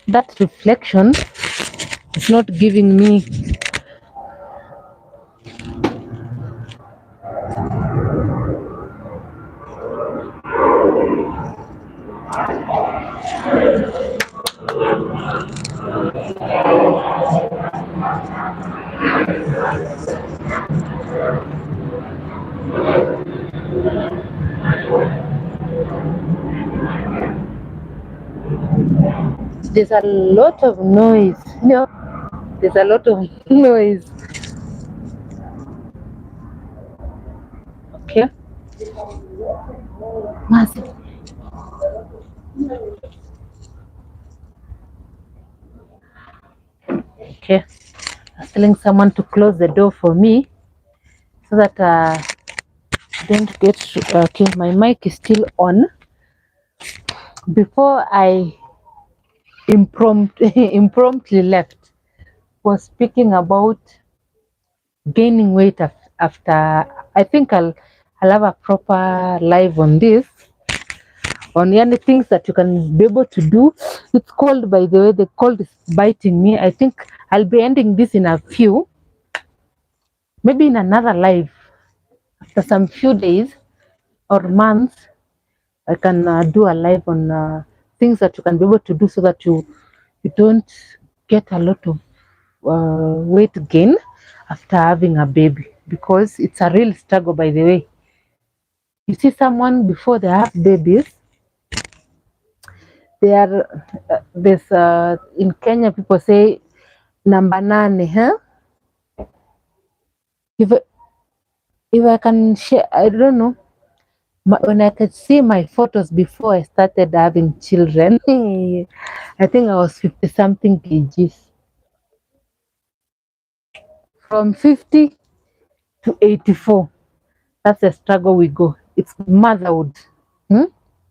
That reflection is not giving me. There's a lot of noise. There's a lot of noise. Okay. Massive. Okay. I was telling someone to close the door for me so that I don't get. Okay, my mic is still on. Before I impromptu left, was speaking about gaining weight after. I think I'll have a proper live on this, on any things that you can be able to do. It's called, by the way, the cold is biting me. I think I'll be ending this in a few, maybe in another live after some few days or months. I can do a live on things that you can be able to do so that you don't get a lot of weight gain after having a baby, because it's a real struggle, by the way. You see someone before they have babies, they are this in Kenya people say number nine, huh? If if I can share, I don't know. When I could see my photos before I started having children, I think I was 50 something kgs. From 50 to 84. That's the struggle we go. It's motherhood. Hmm?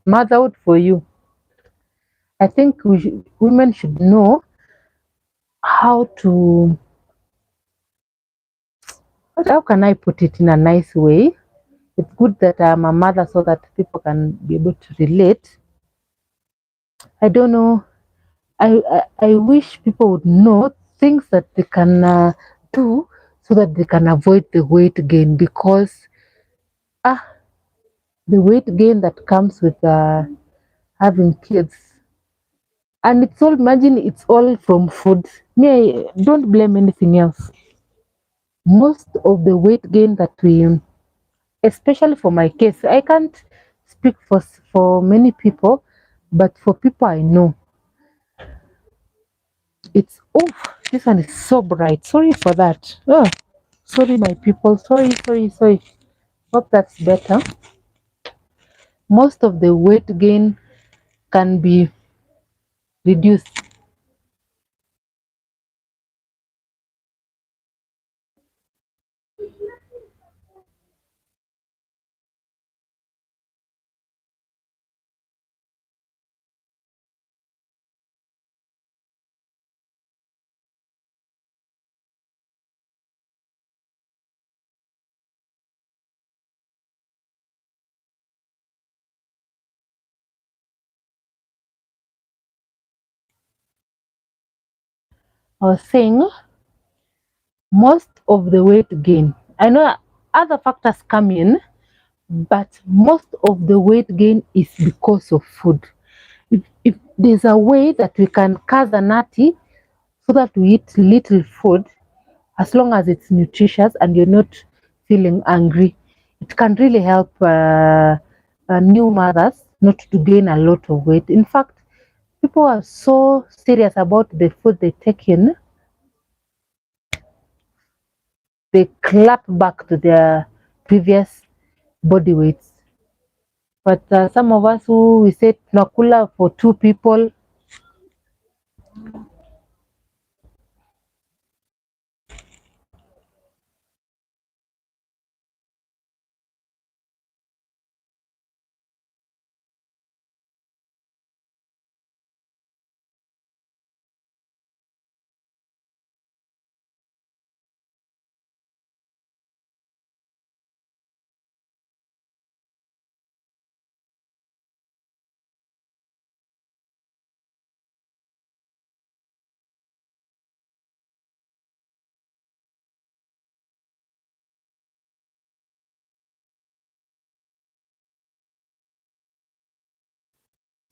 Motherhood for you. I think women should know how to, how can I put it in a nice way? It's good that I'm a mother so that people can be able to relate. I don't know. I wish people would know things that they can do so that they can avoid the weight gain, because ah, the weight gain that comes with having kids, and it's all, imagine, it's all from food. Me, I don't blame anything else. Most of the weight gain that we, especially for my case, I can't speak for many people, but for people I know, it's, oh, this one is so bright. Sorry for that. Oh, sorry, my people. Sorry, sorry, sorry. Hope that's better. Most of the weight gain can be reduced. I was saying most of the weight gain. I know other factors come in, but most of the weight gain is because of food. If there's a way that we can cause a natty so that we eat little food, as long as it's nutritious and you're not feeling angry, it can really help new mothers not to gain a lot of weight. In fact, people are so serious about the food they take in, they clap back to their previous body weights. But some of us who we say tunakula for two people,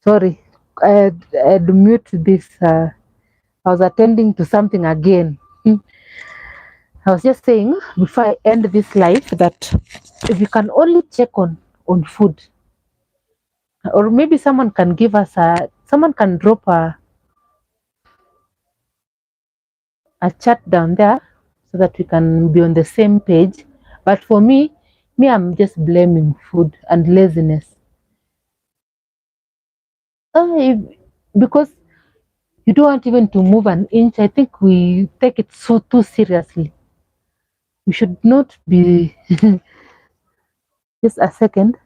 sorry, I'd mute this. I was attending to something again. I was just saying before I end this live that if you can only check on food, or maybe someone can give us someone can drop a chat down there so that we can be on the same page. But for me, I'm just blaming food and laziness. Because you don't want even to move an inch. I think we take it so too seriously. We should not be. Just a second.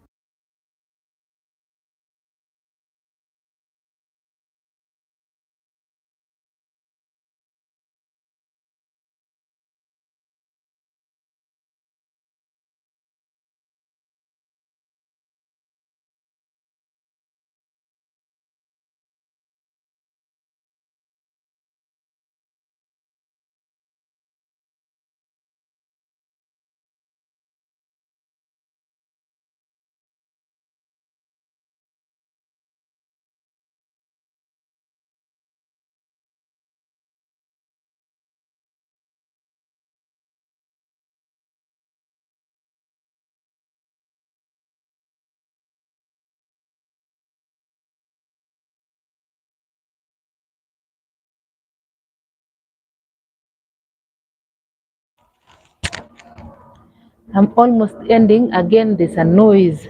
I'm almost ending. Again, there's a noise.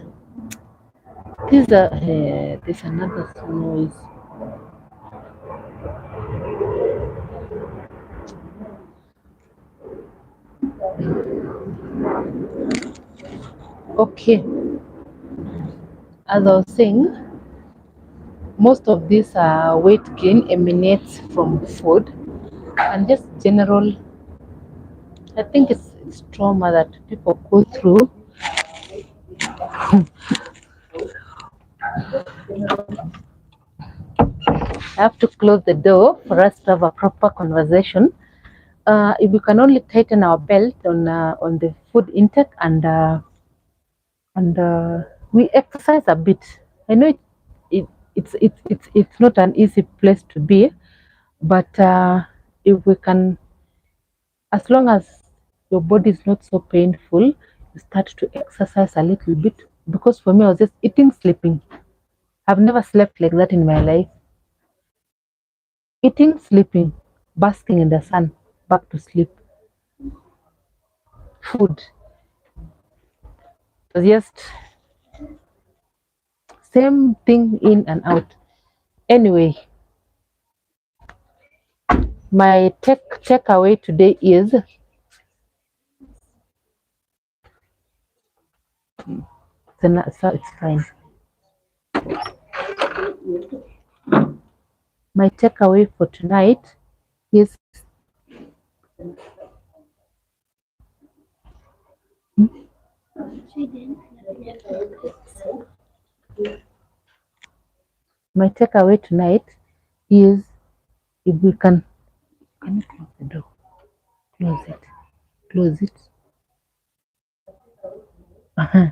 There's another noise. Okay, as I was saying, most of this weight gain emanates from food and just general. I think it's trauma that people go through. I have to close the door for us to have a proper conversation. If we can only tighten our belt on the food intake and we exercise a bit. I know it it's not an easy place to be, but if we can, as long as your body is not so painful, you start to exercise a little bit. Because for me, I was just eating, sleeping. I've never slept like that in my life. Eating, sleeping, basking in the sun, back to sleep. Food. It was just same thing in and out. Anyway, my takeaway today is so it's fine. My takeaway for tonight is my takeaway tonight is if we can Can you close the door? Close it. Close it. Uh-huh.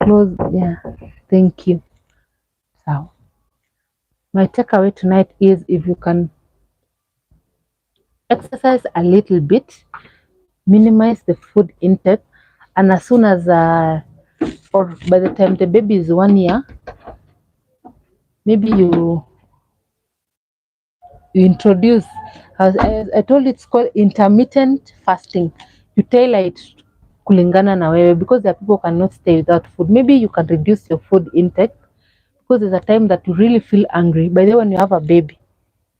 Close. Yeah. Thank you. So, my takeaway tonight is if you can exercise a little bit, minimize the food intake, and as soon as or by the time the baby is 1 year, maybe you introduce, as I told you, it's called intermittent fasting. You tailor it kulingana na wewe, because there are people who cannot stay without food. Maybe you can reduce your food intake because there's a time that you really feel angry. By the way, when you have a baby,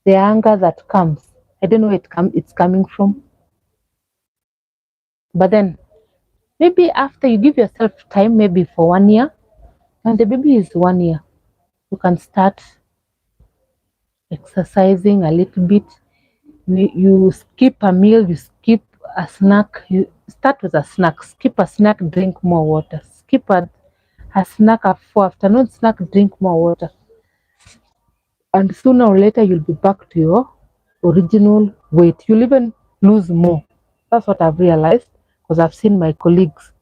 the anger that comes, I don't know where it's coming from. But then maybe after you give yourself time, maybe for 1 year, when the baby is 1 year, you can start exercising a little bit. You skip a meal, you skip a snack, you start with a snack, skip a snack, drink more water, skip a snack for afternoon snack, drink more water. And sooner or later, you'll be back to your original weight. You'll even lose more. That's what I've realized because I've seen my colleagues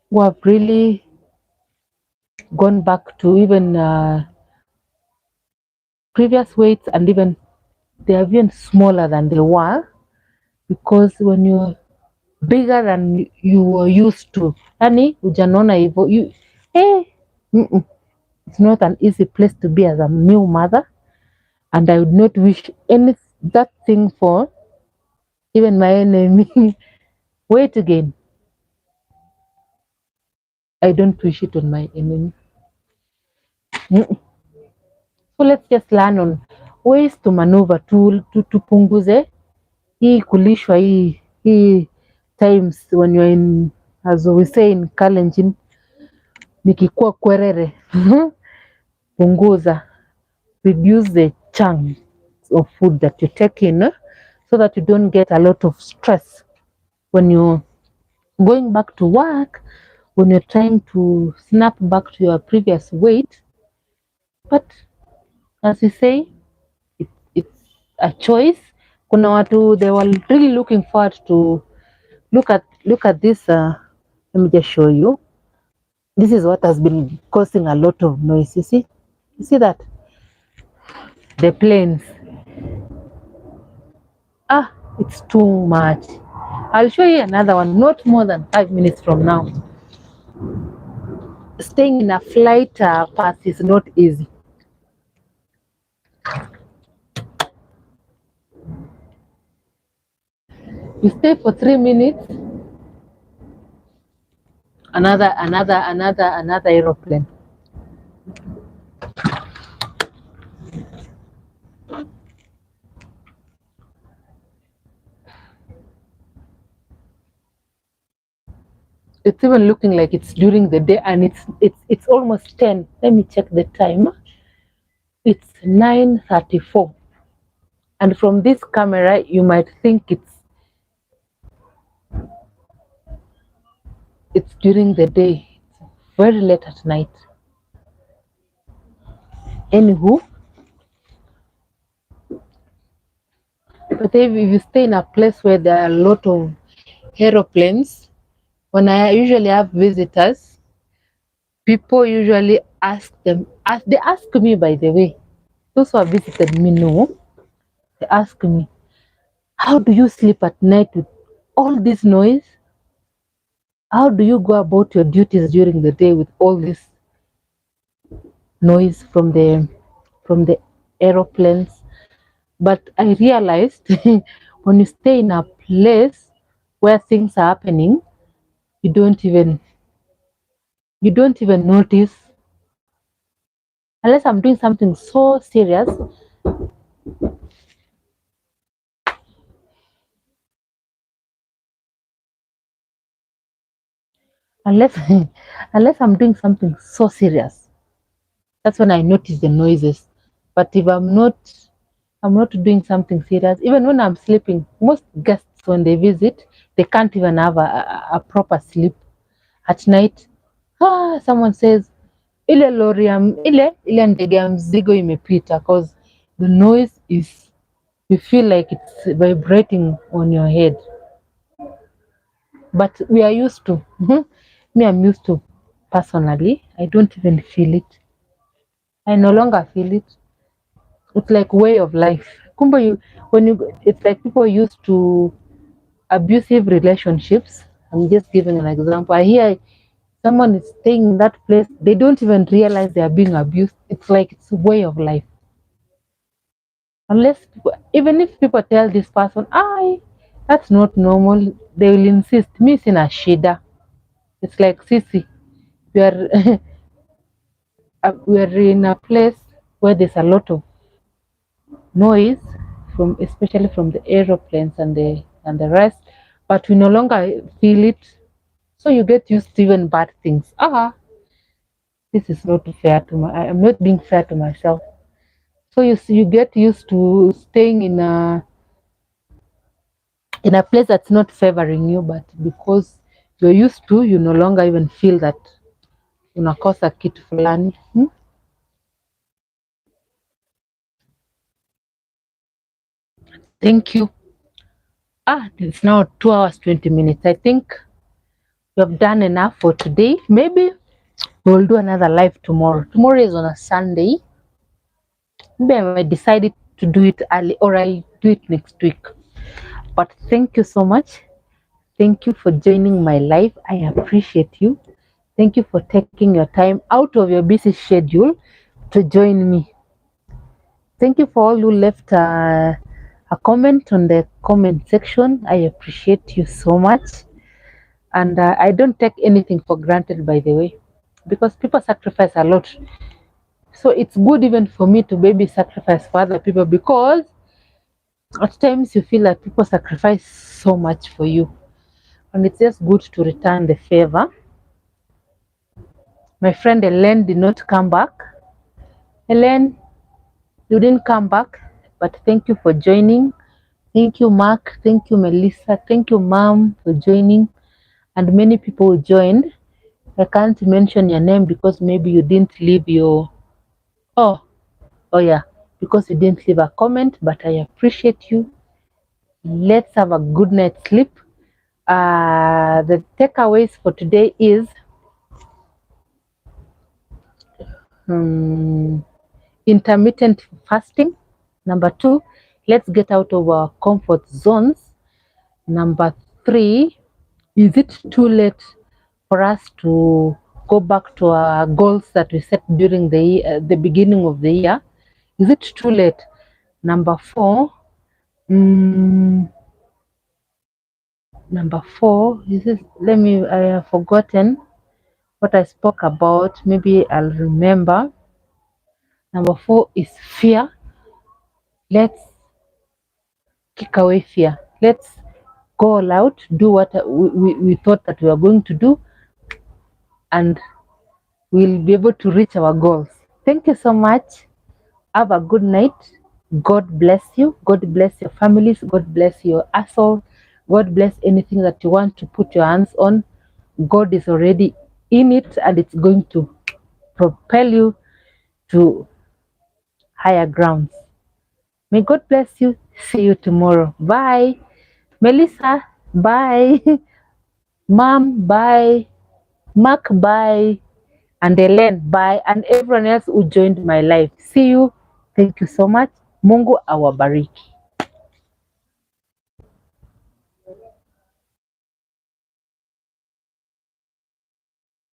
who have really gone back to even previous weights, and even they are even smaller than they were, because when you're bigger than you were used to, yani ujanona hivyo, eh, it's not an easy place to be as a new mother, and I would not wish any that thing for even my enemy. Weight again, I don't wish it on my enemy. Mm-mm. So let's just learn on ways to maneuver tupunguze hii kulishwa hii times when you're in, as we say in Kalenjin, nikikuwa kwerere. Punguza, reduce the chunk of food that you take in, so that you don't get a lot of stress when you're going back to work, when you're trying to snap back to your previous weight. But as we say, it's a choice. Kuna watu, they were really looking forward to look at this. Let me just show you. This is what has been causing a lot of noise. You see that the planes. It's too much. I'll show you another one, not more than 5 minutes from now. Staying in a flight path is not easy. You stay for 3 minutes, another aeroplane. It's even looking like it's during the day, and it's almost 10. Let me check the time. It's 9:34. And from this camera, you might think it's during the day. It's very late at night. Anywho, but if you stay in a place where there are a lot of aeroplanes, when I usually have visitors, people usually they ask me, by the way, those who have visited me know, they ask me, how do you sleep at night with all this noise? How do you go about your duties during the day with all this noise from the aeroplanes? But I realized when you stay in a place where things are happening, you don't even notice, unless I'm doing something so serious. Unless unless I'm doing something so serious, that's when I notice the noises. But if I'm not doing something serious, even when I'm sleeping, most guests when they visit, they can't even have a proper sleep at night. Someone says ile lori ile ndege ya mzigo imepita, because the noise is You feel like it's vibrating on your head. But we are used to. Me, I'm used to personally. I don't even feel it. I no longer feel it. It's like way of life. Kumba, it's like people used to abusive relationships. I'm just giving an example. I hear someone is staying in that place, they don't even realize they are being abused. It's like it's a way of life. Unless people, even if people tell this person, I that's not normal, they will insist. Me sina shida. It's like sisi, we are we are in a place where there's a lot of noise from especially from the aeroplanes and the rest, but we no longer feel it. So you get used to even bad things. This is not fair to my. I'm not being fair to myself. So you get used to staying in a place that's not favoring you, but because you're used to, you no longer even feel that unakosa kitu fulani. Thank you. It's now 2 hours 20 minutes. I think we have done enough for today. Maybe we'll do another live tomorrow. Tomorrow is on a Sunday. Maybe I might decide to do it early or I do it next week. But thank you so much. Thank you for joining my live. I appreciate you. Thank you for taking your time out of your busy schedule to join me. Thank you for all who left a comment on the comment section. I appreciate you so much. And I don't take anything for granted, by the way, because people sacrifice a lot. So it's good even for me to maybe sacrifice for other people because at times you feel like people sacrifice so much for you. And it's just good to return the favor. My friend Ellen did not come back. Ellen, you didn't come back, but thank you for joining. Thank you, Mark. Thank you, Melissa. Thank you, Mom, for joining. And many people who joined. I can't mention your name because maybe you didn't leave your. Oh, oh yeah, because you didn't leave a comment, but I appreciate you. Let's have a good night's sleep. The takeaways for today is um, intermittent fasting. Number two, let's get out of our comfort zones. Number three, is it too late for us to go back to our goals that we set during the beginning of the year? Is it too late? Number four, mm, number four, is it? Let me. I have forgotten what I spoke about. Maybe I'll remember. Number four is fear. Let's kick away fear. Let's go all out, do what we thought that we were going to do, and we'll be able to reach our goals. Thank you so much. Have a good night. God bless you. God bless your families. God bless your asshole. God bless anything that you want to put your hands on. God is already in it and it's going to propel you to higher grounds. May God bless you. See you tomorrow. Bye. Melissa, bye. Mom, bye. Mark, bye. And Ellen, bye. And everyone else who joined my life. See you. Thank you so much. Mungu awabariki.